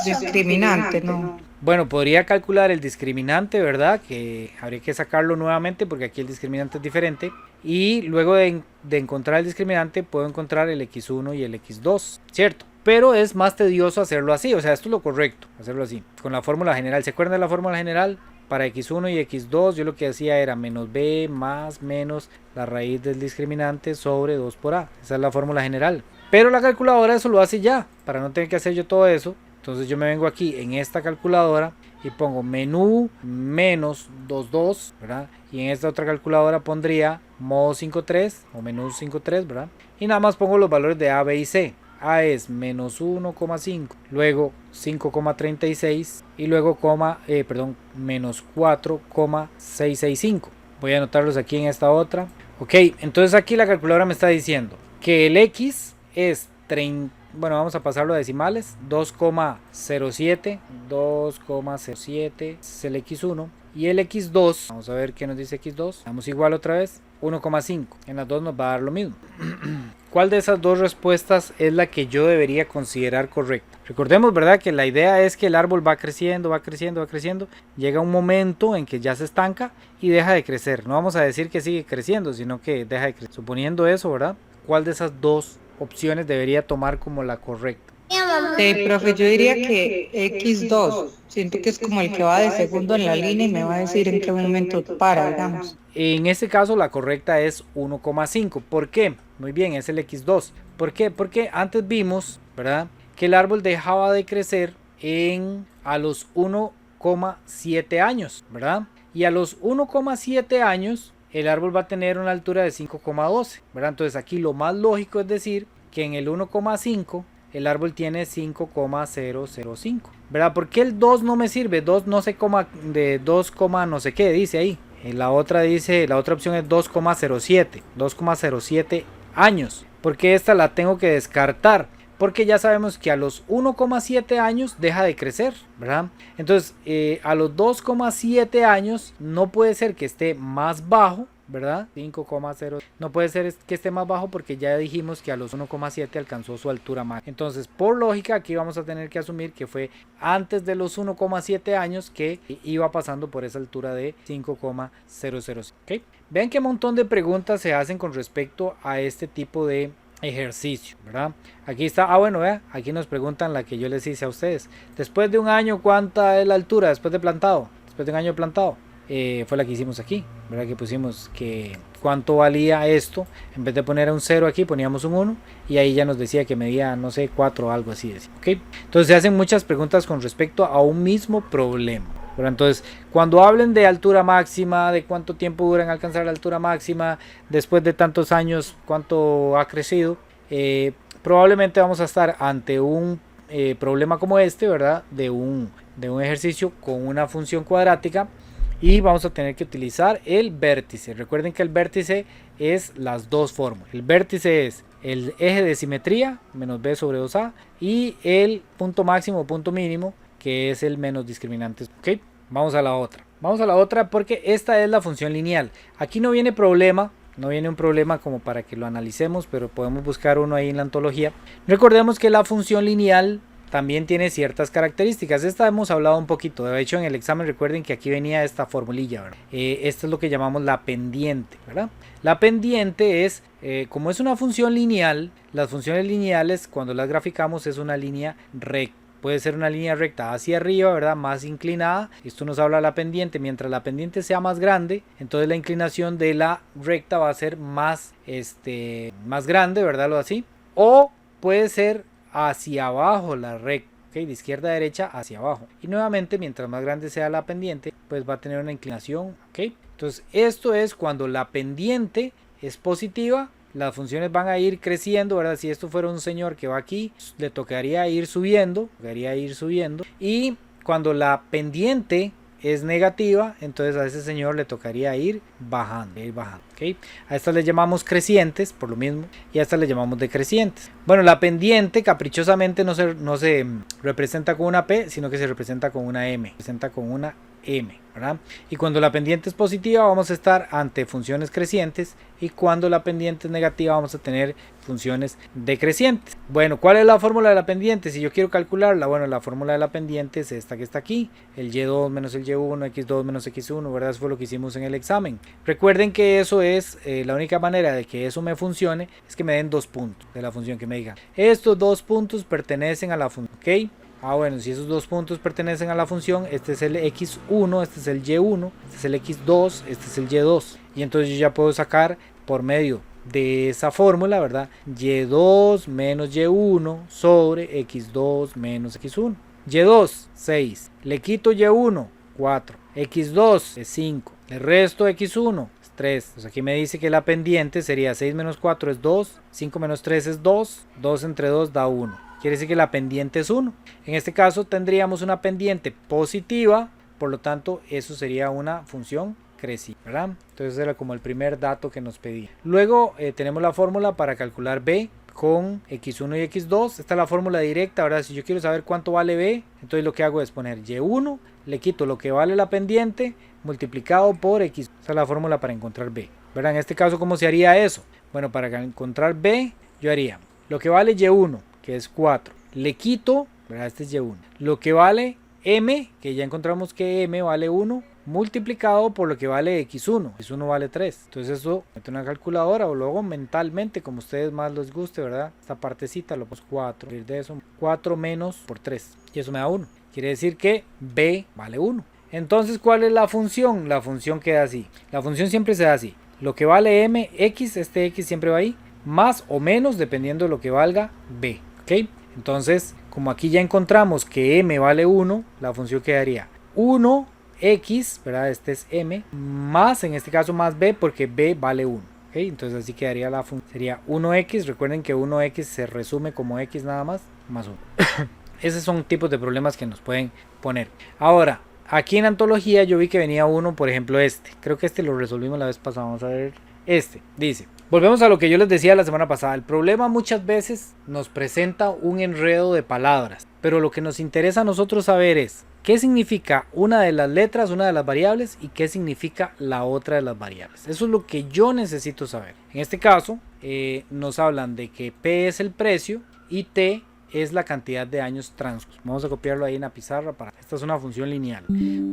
[SPEAKER 2] Discriminante, no.
[SPEAKER 1] Bueno, podría calcular el discriminante, ¿verdad? Que habría que sacarlo nuevamente porque aquí el discriminante es diferente. Y luego de encontrar el discriminante puedo encontrar el x1 y el x2, ¿cierto? Pero es más tedioso hacerlo así, o sea, esto es lo correcto, hacerlo así, con la fórmula general. ¿Se acuerdan de la fórmula general? Para x1 y x2 yo lo que hacía era menos b más menos la raíz del discriminante sobre 2 por a. Esa es la fórmula general. Pero la calculadora eso lo hace ya, para no tener que hacer yo todo eso. Entonces yo me vengo aquí en esta calculadora y pongo menú menos 22, ¿verdad? Y en esta otra calculadora pondría modo 53 o menú 53, ¿verdad? Y nada más pongo los valores de a, b y c. A es menos 1,5, luego 5,36 y luego menos 4,665. Voy a anotarlos aquí en esta otra. Ok, entonces aquí la calculadora me está diciendo que el x es 30. Bueno, vamos a pasarlo a decimales. 2,07 es el x1 y el x2, vamos a ver qué nos dice x2, damos igual otra vez, 1,5. En las dos nos va a dar lo mismo. ¿Cuál de esas dos respuestas es la que yo debería considerar correcta? Recordemos, ¿verdad?, que la idea es que el árbol va creciendo, va creciendo, va creciendo. Llega un momento en que ya se estanca y deja de crecer. No vamos a decir que sigue creciendo, sino que deja de crecer. Suponiendo eso, ¿verdad? ¿Cuál de esas dos opciones debería tomar como la correcta?
[SPEAKER 2] Profe, yo diría que x2, siento que es como el que va de segundo en la línea y me va a decir en qué momento para, digamos.
[SPEAKER 1] En este caso la correcta es 1,5. ¿Por qué? Muy bien, es el x2. ¿Por qué? Porque antes vimos, ¿verdad?, que el árbol dejaba de crecer a los 1,7 años, ¿verdad? Y a los 1,7 años el árbol va a tener una altura de 5,12, ¿verdad? Entonces aquí lo más lógico es decir que en el 1,5 el árbol tiene 5,005, ¿verdad? ¿Por qué el 2 no me sirve? 2 no sé de 2, no sé qué dice ahí. La otra opción es 2,07 años. ¿Por qué esta la tengo que descartar? Porque ya sabemos que a los 1,7 años deja de crecer, ¿verdad? Entonces a los 2,7 años no puede ser que esté más bajo, ¿verdad? 5,0 no puede ser que esté más bajo porque ya dijimos que a los 1,7 alcanzó su altura máxima. Entonces, por lógica, aquí vamos a tener que asumir que fue antes de los 1,7 años que iba pasando por esa altura de 5,005. ¿Okay? Vean qué montón de preguntas se hacen con respecto a este tipo de ejercicio, ¿verdad? Aquí está, bueno, vea, aquí nos preguntan la que yo les hice a ustedes. Después de un año, ¿cuánta es la altura después de plantado? Después de un año de plantado. Fue la que hicimos aquí, ¿verdad? Que pusimos que cuánto valía esto. En vez de poner un 0 aquí, poníamos un 1 y ahí ya nos decía que medía, no sé, 4 o algo así. ¿Okay? Entonces se hacen muchas preguntas con respecto a un mismo problema. Pero entonces, cuando hablen de altura máxima, de cuánto tiempo dura en alcanzar la altura máxima, después de tantos años, cuánto ha crecido, probablemente vamos a estar ante un problema como este, ¿verdad? De un ejercicio con una función cuadrática y vamos a tener que utilizar el vértice. Recuerden que el vértice es las dos fórmulas. El vértice es el eje de simetría, menos b sobre 2a, y el punto máximo o punto mínimo, que es el menos discriminante. ¿Ok? Vamos a la otra. Vamos a la otra porque esta es la función lineal. Aquí no viene problema. No viene un problema como para que lo analicemos, pero podemos buscar uno ahí en la ontología. Recordemos que la función lineal también tiene ciertas características. Esta hemos hablado un poquito. De hecho, en el examen recuerden que aquí venía esta formulilla, ¿verdad? Esto es lo que llamamos la pendiente, ¿verdad? La pendiente es, como es una función lineal, las funciones lineales cuando las graficamos es una línea recta. Puede ser una línea recta hacia arriba, ¿verdad? Más inclinada. Esto nos habla de la pendiente. Mientras la pendiente sea más grande, entonces la inclinación de la recta va a ser más grande, ¿verdad? Lo así. O puede ser hacia abajo la recta. ¿Okay? De izquierda a derecha hacia abajo. Y nuevamente, mientras más grande sea la pendiente, pues va a tener una inclinación. ¿Okay? Entonces, esto es cuando la pendiente es positiva. Las funciones van a ir creciendo, ¿verdad? Si esto fuera un señor que va aquí, le tocaría ir subiendo, y cuando la pendiente es negativa, entonces a ese señor le tocaría ir bajando, ¿okay? A estas le llamamos crecientes, por lo mismo, y a estas le llamamos decrecientes. Bueno, la pendiente caprichosamente no se representa con una P, sino que se representa con una M, ¿verdad? Y cuando la pendiente es positiva vamos a estar ante funciones crecientes, y cuando la pendiente es negativa vamos a tener funciones decrecientes. Bueno, ¿cuál es la fórmula de la pendiente? Si yo quiero calcularla, bueno, la fórmula de la pendiente es esta que está aquí, el y2 menos el y1, x2 menos x1, ¿verdad? Eso fue lo que hicimos en el examen. Recuerden que eso es, la única manera de que eso me funcione es que me den 2 puntos de la función, que me digan, estos 2 puntos pertenecen a la función, ¿ok? Bueno, si esos 2 puntos pertenecen a la función, este es el x1, este es el y1, este es el x2, este es el y2. Y entonces yo ya puedo sacar por medio de esa fórmula, ¿verdad? y2 menos y1 sobre x2 menos x1. y2, 6. Le quito y1, 4. x2 es 5. Le resto x1, 3. Pues aquí me dice que la pendiente sería 6 menos 4 es 2, 5 menos 3 es 2, 2 entre 2 da 1. Quiere decir que la pendiente es 1. En este caso tendríamos una pendiente positiva, por lo tanto eso sería una función crecida, ¿verdad? Entonces era como el primer dato que nos pedía. Luego tenemos la fórmula para calcular b con x1 y x2. Esta es la fórmula directa, ¿verdad? Si yo quiero saber cuánto vale b, entonces lo que hago es poner y1, le quito lo que vale la pendiente multiplicado por x. Esta es la fórmula para encontrar b, ¿verdad? En este caso, ¿cómo se haría eso? Bueno, para encontrar b, yo haría lo que vale y1, que es 4, le quito, ¿verdad? Este es y1, lo que vale m, que ya encontramos que m vale 1, multiplicado por lo que vale x1, x1 vale 3. Entonces eso, mete una calculadora o luego mentalmente, como a ustedes más les guste, ¿verdad? Esta partecita lo pongo 4, de eso 4 menos por 3, y eso me da 1. Quiere decir que b vale 1. Entonces, ¿cuál es la función? La función queda así. La función siempre se da así. Lo que vale m, x, este x siempre va ahí, más o menos dependiendo de lo que valga b. ¿Ok? Entonces, como aquí ya encontramos que m vale 1, la función quedaría 1x, ¿verdad? Este es m, más, en este caso más b, porque b vale 1. ¿Ok? Entonces así quedaría la función. Sería 1x, recuerden que 1x se resume como x nada más, más 1. Esos son tipos de problemas que nos pueden poner. Ahora, aquí en antología yo vi que venía uno, por ejemplo este. Creo que este lo resolvimos la vez pasada, vamos a ver. Este, dice, volvemos a lo que yo les decía la semana pasada. El problema muchas veces nos presenta un enredo de palabras, pero lo que nos interesa a nosotros saber es qué significa una de las letras, una de las variables, y qué significa la otra de las variables. Eso es lo que yo necesito saber. En este caso, nos hablan de que P es el precio y T es la cantidad de años transcurridos. Vamos a copiarlo ahí en la pizarra. Esta es una función lineal.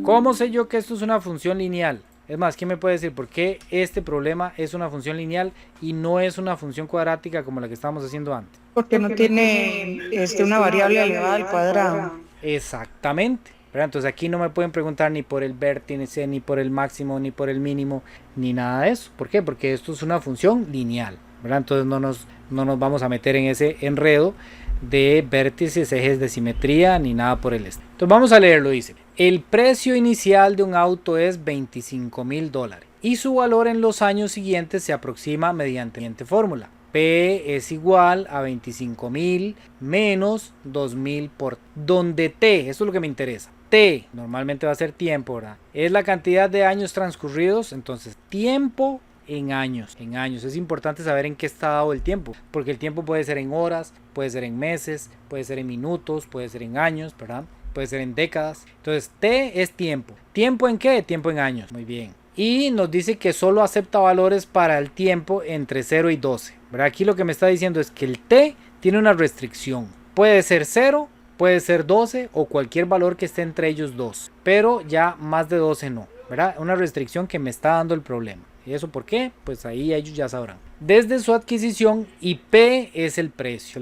[SPEAKER 1] ¿Cómo sé yo que esto es una función lineal? Es más, ¿quién me puede decir por qué este problema es una función lineal y no es una función cuadrática como la que estábamos haciendo antes?
[SPEAKER 3] Porque no tiene una variable elevada al cuadrado.
[SPEAKER 1] Exactamente, ¿verdad? Entonces aquí no me pueden preguntar ni por el vértice, ni por el máximo, ni por el mínimo, ni nada de eso. ¿Por qué? Porque esto es una función lineal, ¿verdad? Entonces no nos vamos a meter en ese enredo de vértices, ejes de simetría, ni nada por el estilo. Entonces vamos a leerlo, dice: el precio inicial de un auto es $25,000 y su valor en los años siguientes se aproxima mediante la siguiente fórmula. P es igual a 25,000 menos 2,000 por... donde T, eso es lo que me interesa. T, normalmente va a ser tiempo, ¿verdad? Es la cantidad de años transcurridos, entonces tiempo en años, Es importante saber en qué está dado el tiempo, porque el tiempo puede ser en horas, puede ser en meses, puede ser en minutos, puede ser en años, ¿verdad? Puede ser en décadas. Entonces T es tiempo. ¿Tiempo en qué? Tiempo en años. Muy bien. Y nos dice que solo acepta valores para el tiempo entre 0 y 12. ¿Verdad? Aquí lo que me está diciendo es que el T tiene una restricción. Puede ser 0, puede ser 12 o cualquier valor que esté entre ellos dos. Pero ya más de 12 no. ¿Verdad? Una restricción que me está dando el problema. ¿Y eso por qué? Pues ahí ellos ya sabrán. Desde su adquisición y P es el precio.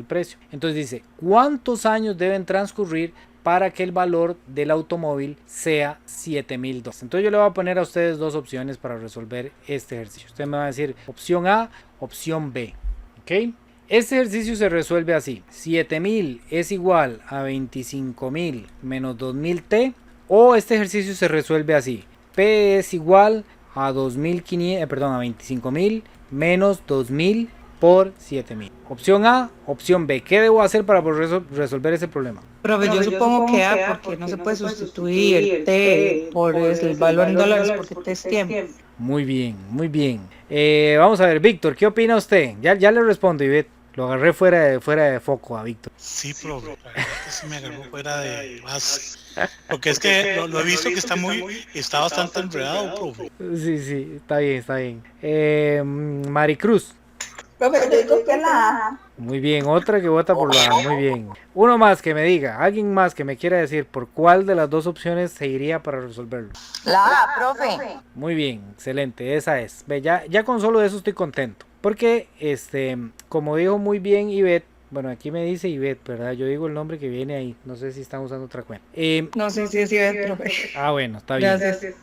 [SPEAKER 1] Entonces dice, ¿cuántos años deben transcurrir para que el valor del automóvil sea $7,000? Entonces yo le voy a poner a ustedes dos opciones para resolver este ejercicio. Usted me va a decir opción A, opción B. ¿Ok? Este ejercicio se resuelve así. 7,000 es igual a 25,000 menos 2,000 T. O este ejercicio se resuelve así. P es igual a 25,000 menos 2,000 por 7,000. Opción A, opción B. ¿Qué debo hacer para poder resolver ese problema?
[SPEAKER 2] Profe, yo supongo que A, porque no se puede sustituir el T por el valor en dólares, porque T es tiempo.
[SPEAKER 1] Muy bien, muy bien. Vamos a ver, Víctor, ¿qué opina usted? Ya le respondo, Ivette. Lo agarré fuera de foco a Víctor.
[SPEAKER 4] Sí, profe, la verdad que sí me agarró fuera de base. Porque es que lo he visto que está bastante enredado, profe.
[SPEAKER 1] Sí, está bien. Maricruz.
[SPEAKER 3] Profe, yo digo que la A.
[SPEAKER 1] Muy bien, otra que vota por la A, muy bien. Uno más que me diga, alguien más que me quiera decir por cuál de las dos opciones se iría para resolverlo.
[SPEAKER 3] La A, profe.
[SPEAKER 1] Muy bien, excelente, esa es. Ve, ya con solo eso estoy contento. Porque, como dijo muy bien Ivette, bueno, aquí me dice Ivette, ¿verdad? Yo digo el nombre que viene ahí, no sé si están usando otra cuenta.
[SPEAKER 2] No sé si es Ivette, profe.
[SPEAKER 1] Bueno, está bien.
[SPEAKER 2] Gracias.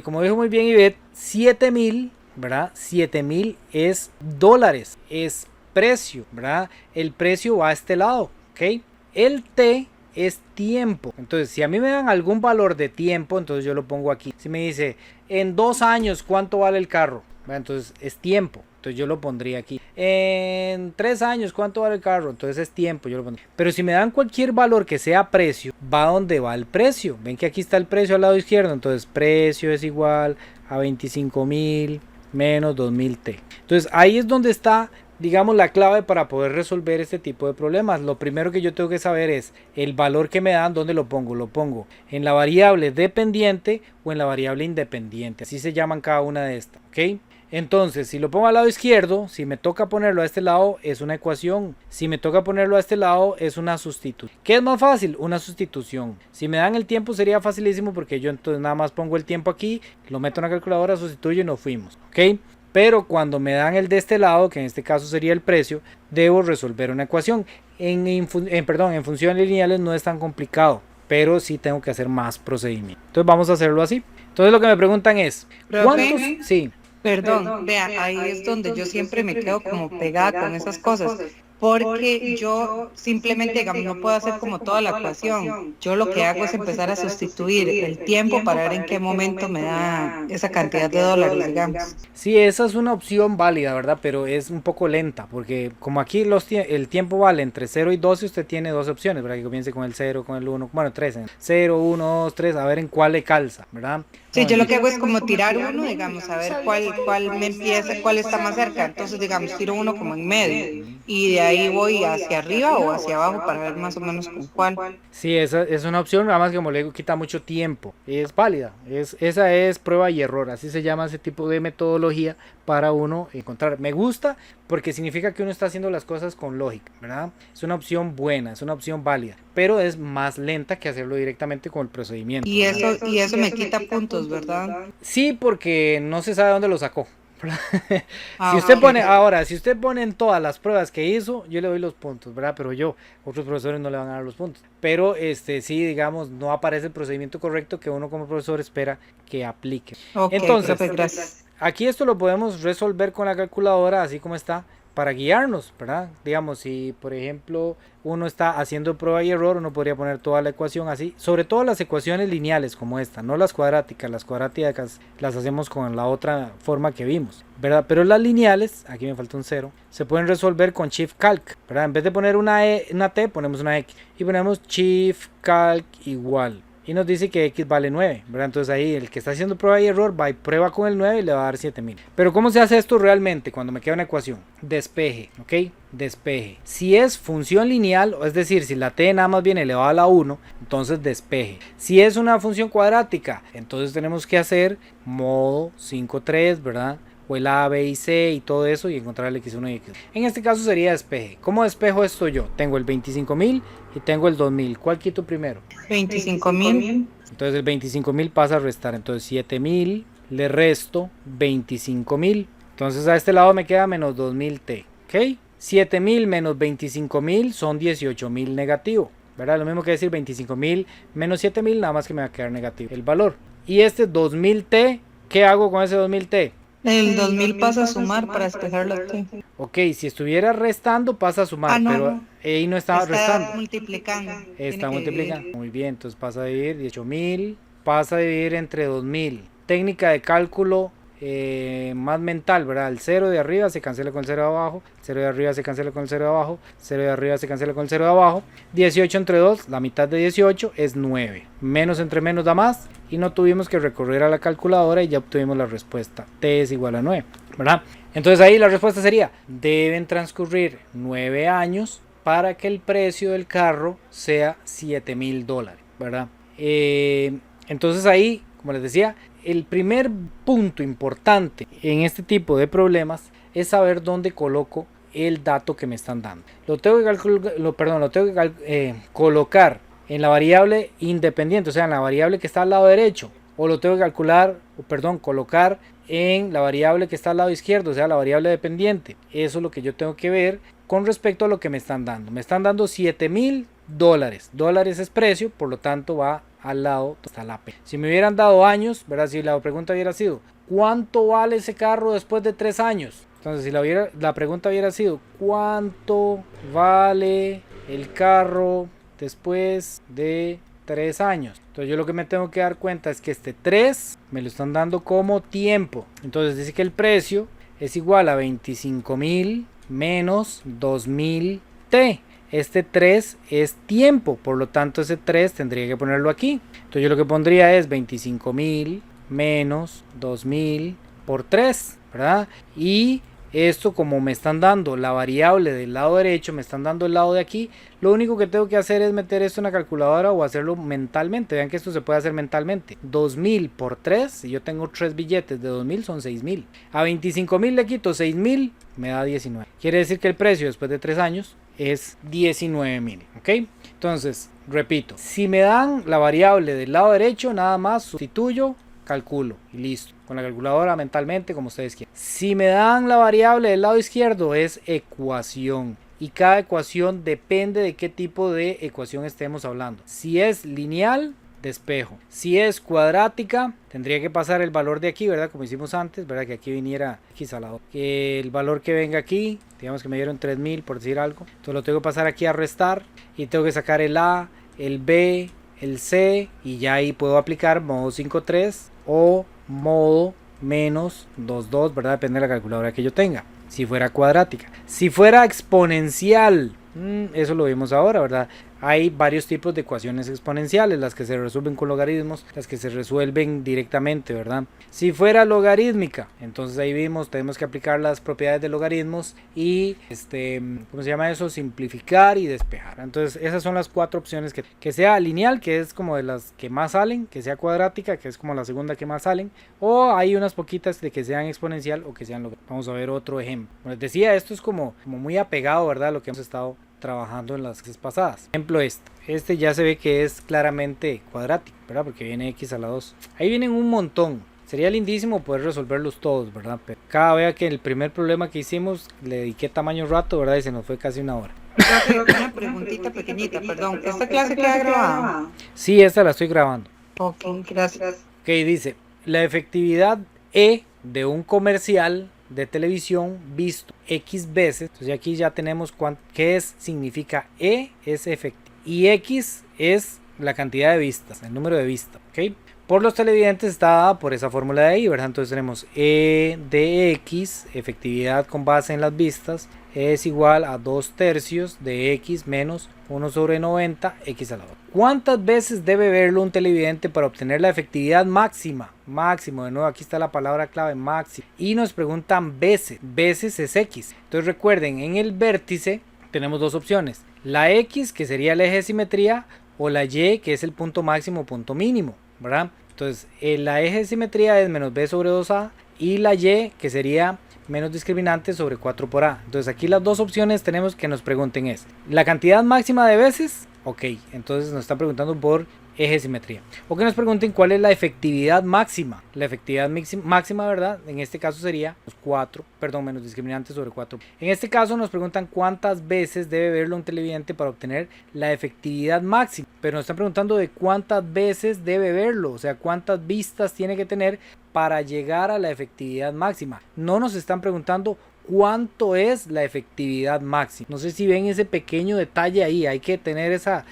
[SPEAKER 1] Como dijo muy bien Ivette, 7,000, ¿verdad? 7,000 es dólares, es precio, ¿verdad? El precio va a este lado, ¿ok? El T es tiempo. Entonces, si a mí me dan algún valor de tiempo, entonces yo lo pongo aquí. Si me dice, en 2 años, ¿cuánto vale el carro? ¿Verdad? Entonces, es tiempo. Entonces yo lo pondría aquí. En 3 años, ¿cuánto vale el carro? Entonces es tiempo, yo lo pondría. Pero si me dan cualquier valor que sea precio, va donde va el precio. Ven que aquí está el precio al lado izquierdo. Entonces precio es igual a 25,000 menos 2,000 T. Entonces ahí es donde está, digamos, la clave para poder resolver este tipo de problemas. Lo primero que yo tengo que saber es el valor que me dan, ¿dónde lo pongo? Lo pongo en la variable dependiente o en la variable independiente. Así se llaman cada una de estas, ¿ok? Entonces, si lo pongo al lado izquierdo, si me toca ponerlo a este lado, es una ecuación. Si me toca ponerlo a este lado, es una sustitución. ¿Qué es más fácil? Una sustitución. Si me dan el tiempo, sería facilísimo porque yo entonces nada más pongo el tiempo aquí, lo meto en la calculadora, sustituyo y nos fuimos. ¿Ok? Pero cuando me dan el de este lado, que en este caso sería el precio, debo resolver una ecuación. En funciones lineales no es tan complicado, pero sí tengo que hacer más procedimiento. Entonces vamos a hacerlo así. Entonces lo que me preguntan es, ¿cuántos? Sí.
[SPEAKER 2] Perdón, vea, ahí es donde yo siempre me quedo como pegada con esas cosas, porque yo simplemente, digamos, no puedo hacer como toda la ecuación. Yo lo que hago es empezar a sustituir el tiempo para ver en qué momento me da esa cantidad de dólares, digamos.
[SPEAKER 1] Sí, esa es una opción válida, ¿verdad? Pero es un poco lenta, porque como aquí el tiempo vale entre 0 y 12, usted tiene dos opciones, ¿verdad? Que comience con el 0, con el 1, bueno, 3, 0, 1, 2, 3, a ver en cuál le calza, ¿verdad?
[SPEAKER 2] Sí, yo lo que hago es como tirar uno, digamos, a ver cuál me empieza, cuál está más cerca. Entonces, digamos, tiro uno como en medio y de ahí voy hacia arriba o hacia abajo para ver más o menos con cuál.
[SPEAKER 1] Sí, esa es una opción, nada más que como le digo, quita mucho tiempo. Es válida, esa es prueba y error, así se llama ese tipo de metodología para uno encontrar. Me gusta porque significa que uno está haciendo las cosas con lógica, ¿verdad? Es una opción buena, es una opción válida, pero es más lenta que hacerlo directamente con el procedimiento.
[SPEAKER 2] Y eso me quita puntos, ¿verdad?
[SPEAKER 1] Sí, porque no se sabe dónde lo sacó.
[SPEAKER 2] Ah,
[SPEAKER 1] si usted pone en todas las pruebas que hizo, yo le doy los puntos, ¿verdad? Pero otros profesores no le van a dar los puntos. Pero sí, digamos, no aparece el procedimiento correcto que uno como profesor espera que aplique.
[SPEAKER 2] Okay,
[SPEAKER 1] entonces,
[SPEAKER 2] profe, gracias.
[SPEAKER 1] Aquí esto lo podemos resolver con la calculadora, así como está, para guiarnos, ¿verdad? Digamos, si por ejemplo uno está haciendo prueba y error, uno podría poner toda la ecuación así, sobre todo las ecuaciones lineales como esta, no las cuadráticas. Las cuadráticas las hacemos con la otra forma que vimos, ¿verdad? Pero las lineales, aquí me falta un 0, se pueden resolver con Shift Calc, ¿verdad? En vez de poner una T, ponemos una X y ponemos Shift Calc igual. y nos dice que X vale 9, ¿verdad? Entonces ahí el que está haciendo prueba y error va y prueba con el 9 y le va a dar 7000. Pero ¿cómo se hace esto realmente cuando me queda una ecuación? Despeje, ¿ok? Despeje. Si es función lineal, es decir, si la t nada más viene elevada a la 1, entonces despeje. Si es una función cuadrática, entonces tenemos que hacer modo 5,3, ¿verdad? O el A, B y C y todo eso y encontrar el X1 y X2. En este caso sería despeje. ¿Cómo despejo esto yo? Tengo el 25.000 y tengo el 2.000. ¿Cuál quito primero?
[SPEAKER 2] 25.000.
[SPEAKER 1] Entonces el 25.000 pasa a restar. Entonces 7.000 le resto 25.000. Entonces a este lado me queda menos 2.000t. ¿Ok? 7.000 menos 25.000 son 18.000 negativo. ¿Verdad? Lo mismo que decir 25.000 menos 7.000, nada más que me va a quedar negativo el valor. Y este 2.000t, ¿qué hago con ese 2.000t?
[SPEAKER 2] El 2000 pasa a sumar para despejar la T.
[SPEAKER 1] Ok, si estuviera restando pasa a sumar,
[SPEAKER 2] no,
[SPEAKER 1] pero ahí no estaba restando.
[SPEAKER 2] Está multiplicando.
[SPEAKER 1] Está multiplicando. Muy bien, entonces pasa a dividir 18.000, pasa a dividir entre 2.000. Técnica de cálculo más mental, ¿verdad? El 0 de arriba se cancela con el 0 de abajo, 0 de arriba se cancela con el 0 de abajo, 0 de arriba se cancela con el 0 de abajo. 18 entre 2, la mitad de 18 es 9. Menos entre menos da más y no tuvimos que recurrir a la calculadora y ya obtuvimos la respuesta. T es igual a 9, ¿verdad? Entonces ahí la respuesta sería, deben transcurrir 9 años para que el precio del carro sea $7,000, ¿verdad? Entonces ahí, como les decía, el primer punto importante en este tipo de problemas es saber dónde coloco el dato que me están dando. Lo tengo que colocar en la variable independiente, o sea, en la variable que está al lado derecho, o lo tengo que colocar en la variable que está al lado izquierdo, o sea, la variable dependiente. Eso es lo que yo tengo que ver con respecto a lo que me están dando. Me están dando $7,000. Dólares es precio, por lo tanto va al lado está la P. Si me hubieran dado años, ¿verdad? Si la pregunta hubiera sido ¿cuánto vale ese carro después de 3 años? Entonces si la pregunta hubiera sido ¿cuánto vale el carro después de 3 años? Entonces yo lo que me tengo que dar cuenta es que este 3 me lo están dando como tiempo. Entonces dice que el precio es igual a 25,000 menos 2,000t. Este 3 es tiempo, por lo tanto ese 3 tendría que ponerlo aquí. Entonces yo lo que pondría es 25,000 menos 2,000 por 3, ¿verdad? Y esto, como me están dando la variable del lado derecho, me están dando el lado de aquí, lo único que tengo que hacer es meter esto en la calculadora o hacerlo mentalmente. Vean que esto se puede hacer mentalmente. 2,000 por 3, si yo tengo 3 billetes de 2,000 son 6,000. A 25,000 le quito 6,000, me da 19. Quiere decir que el precio después de 3 años es 19,000, ¿ok? Entonces, repito, si me dan la variable del lado derecho, nada más sustituyo, calculo y listo. Con la calculadora mentalmente, como ustedes quieran. Si me dan la variable del lado izquierdo, es ecuación. Y cada ecuación depende de qué tipo de ecuación estemos hablando. Si es lineal, despejo. Si es cuadrática, tendría que pasar el valor de aquí, ¿verdad? Como hicimos antes, ¿verdad? Que aquí viniera X al lado. Que el valor que venga aquí, digamos que me dieron 3,000 por decir algo. Entonces lo tengo que pasar aquí a restar y tengo que sacar el A, el B, el C y ya ahí puedo aplicar modo 5,3 o modo menos 2,2, ¿verdad? Depende de la calculadora que yo tenga. Si fuera cuadrática. Si fuera exponencial, eso lo vimos ahora, ¿verdad? Hay varios tipos de ecuaciones exponenciales, las que se resuelven con logaritmos, las que se resuelven directamente, ¿verdad? Si fuera logarítmica, entonces ahí vimos, tenemos que aplicar las propiedades de logaritmos y, ¿cómo se llama eso? Simplificar y despejar. Entonces esas son las 4 opciones, que sea lineal, que es como de las que más salen, que sea cuadrática, que es como la segunda que más salen, o hay unas poquitas de que sean exponencial o que sean logarítmicas. Vamos a ver otro ejemplo. Como les decía, esto es como muy apegado, ¿verdad? A lo que hemos estado trabajando en las clases pasadas. Ejemplo este ya se ve que es claramente cuadrático, ¿verdad? Porque viene X a la 2. Ahí vienen un montón. Sería lindísimo poder resolverlos todos, ¿verdad? Pero cada vez que el primer problema que hicimos le dediqué tamaño rato, ¿verdad? Y se nos fue casi una hora.
[SPEAKER 2] Una preguntita pequeñita, perdón. ¿Esta clase queda grabada?
[SPEAKER 1] Sí, esta la estoy grabando.
[SPEAKER 2] Ok, gracias.
[SPEAKER 1] Ok, dice, la efectividad E de un comercial de televisión visto X veces. Entonces aquí ya tenemos qué significa E es efectivo y X es la cantidad de vistas, el número de vistas, ¿ok? por los televidentes está dada por esa fórmula de ahí, ¿verdad? Entonces tenemos E de X, efectividad con base en las vistas, es igual a 2/3 de X menos 1 sobre 90 X a la 2. ¿Cuántas veces debe verlo un televidente para obtener la efectividad máxima? Máximo, de nuevo aquí está la palabra clave, máximo. Y nos preguntan veces, veces es X. Entonces recuerden, en el vértice tenemos dos opciones. La X, que sería el eje de simetría, o la Y, que es el punto máximo o punto mínimo, ¿verdad? Entonces la eje de simetría es menos B sobre 2A y la Y, que sería menos discriminante sobre 4 por A. Entonces aquí las dos opciones tenemos que nos pregunten es la cantidad máxima de veces, ok, entonces nos están preguntando por eje de simetría, o que nos pregunten cuál es la efectividad máxima. La efectividad máxima, ¿verdad? En este caso sería 4, perdón, menos discriminante sobre 4. En este caso nos preguntan cuántas veces debe verlo un televidente para obtener la efectividad máxima, pero nos están preguntando de cuántas veces debe verlo, o sea, cuántas vistas tiene que tener para llegar a la efectividad máxima. No nos están preguntando cuánto es la efectividad máxima. No sé si ven ese pequeño detalle ahí, hay que tener esa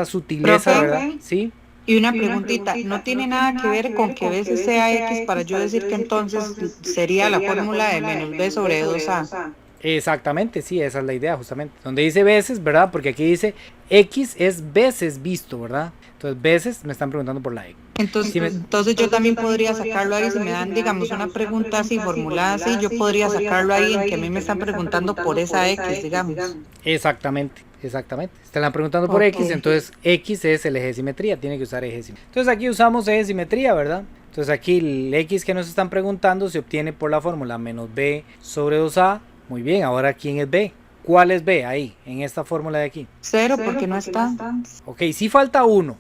[SPEAKER 1] sutileza,
[SPEAKER 2] Profe,
[SPEAKER 1] ¿verdad? Sí.
[SPEAKER 2] Y una preguntita, ¿no tiene nada que ver con que veces sea X para yo decir que entonces sería la fórmula de menos B sobre 2A?
[SPEAKER 1] Exactamente, sí, esa es la idea justamente. Donde dice veces, ¿verdad? Porque aquí dice X es veces visto, ¿verdad? Entonces veces me están preguntando por la X.
[SPEAKER 2] Entonces,
[SPEAKER 1] Si me-
[SPEAKER 2] entonces yo también podría sacarlo ahí, si me dan, digamos, una pregunta así, formulada así, yo podría sacarlo ahí en que a mí me están preguntando por esa X, digamos.
[SPEAKER 1] Exactamente, exactamente. Están preguntando por
[SPEAKER 2] Ok.
[SPEAKER 1] X, entonces X es el eje de simetría, tiene que usar eje de simetría. Entonces aquí usamos eje de simetría, ¿verdad? Entonces aquí el X que nos están preguntando se obtiene por la fórmula menos B sobre 2A. Muy bien, ahora ¿quién es B? ¿Cuál es B ahí, en esta fórmula de aquí?
[SPEAKER 2] Cero porque no está.
[SPEAKER 1] Ok, sí falta uno,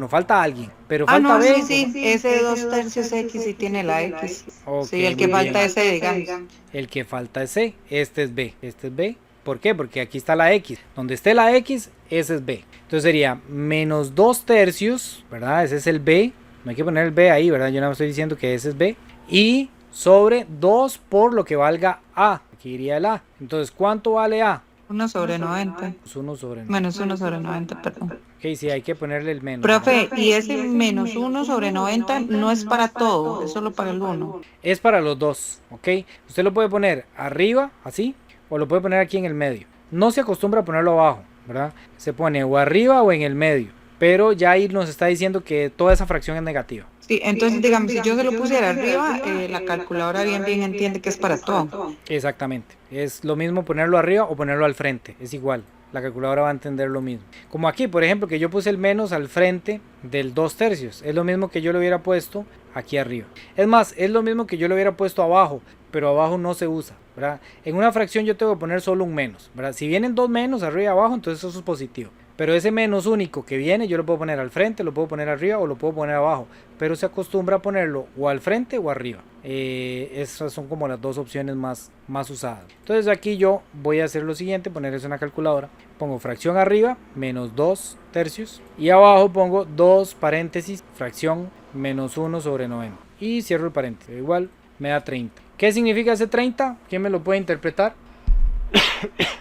[SPEAKER 1] falta alguien, pero
[SPEAKER 2] Ah,
[SPEAKER 1] falta
[SPEAKER 2] no,
[SPEAKER 1] B.
[SPEAKER 2] sí, ese 2/3 X sí tiene la X.
[SPEAKER 1] Ok,
[SPEAKER 2] Sí, el que
[SPEAKER 1] muy
[SPEAKER 2] falta
[SPEAKER 1] bien.
[SPEAKER 2] es ese, digamos.
[SPEAKER 1] El que falta es C, este es B, este es B. ¿Por qué? Porque aquí está la X. Donde esté la X, ese es B. Entonces sería menos 2/3, ¿verdad? Ese es el B. No hay que poner el B ahí, ¿verdad? Yo no estoy diciendo que ese es B. Y sobre 2 por lo que valga A. Aquí iría el A. Entonces, ¿cuánto vale A?
[SPEAKER 2] 1 sobre 90.
[SPEAKER 1] Pues 1 sobre 9.
[SPEAKER 2] Menos 1 sobre 90, perdón.
[SPEAKER 1] Ok, sí, hay que ponerle el menos.
[SPEAKER 2] Profe, y ese menos 1 sobre 90 no es para todo, es solo para el 1.
[SPEAKER 1] Es para los dos, ¿ok? Usted lo puede poner arriba, así, o lo puede poner aquí en el medio. No se acostumbra a ponerlo abajo, ¿verdad? Se pone o arriba o en el medio. Pero ya ahí nos está diciendo que toda esa fracción es negativa.
[SPEAKER 2] Sí, entonces digamos, si yo se lo pusiera arriba, la calculadora bien entiende que es para todo.
[SPEAKER 1] Exactamente. Es lo mismo ponerlo arriba o ponerlo al frente. Es igual. La calculadora va a entender lo mismo. Como aquí, por ejemplo, que yo puse el menos al frente del 2/3. Es lo mismo que yo lo hubiera puesto aquí arriba. Es más, es lo mismo que yo lo hubiera puesto abajo, pero abajo no se usa, ¿verdad? En una fracción yo tengo que poner solo un menos, ¿verdad? Si vienen dos menos arriba y abajo, entonces eso es positivo. Pero ese menos único que viene, yo lo puedo poner al frente, lo puedo poner arriba o lo puedo poner abajo. Pero se acostumbra a ponerlo o al frente o arriba. Esas son como las dos opciones más usadas. Entonces aquí yo voy a hacer lo siguiente, poner eso en la calculadora. Pongo fracción arriba, menos 2/3. Y abajo pongo 2 paréntesis, fracción menos 1 sobre 90. Y cierro el paréntesis. Igual me da 30. ¿Qué significa ese 30? ¿Quién me lo puede interpretar?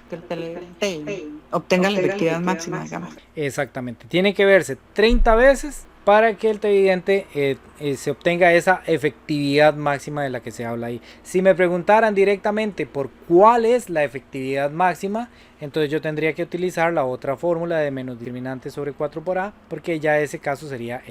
[SPEAKER 2] Que el televidente obtenga la efectividad máxima, digamos.
[SPEAKER 1] Exactamente, tiene que verse 30 veces para que el televidente se obtenga esa efectividad máxima de la que se habla ahí. Si me preguntaran directamente por cuál es la efectividad máxima, entonces yo tendría que utilizar la otra fórmula de menos discriminante sobre 4 por A, porque ya ese caso sería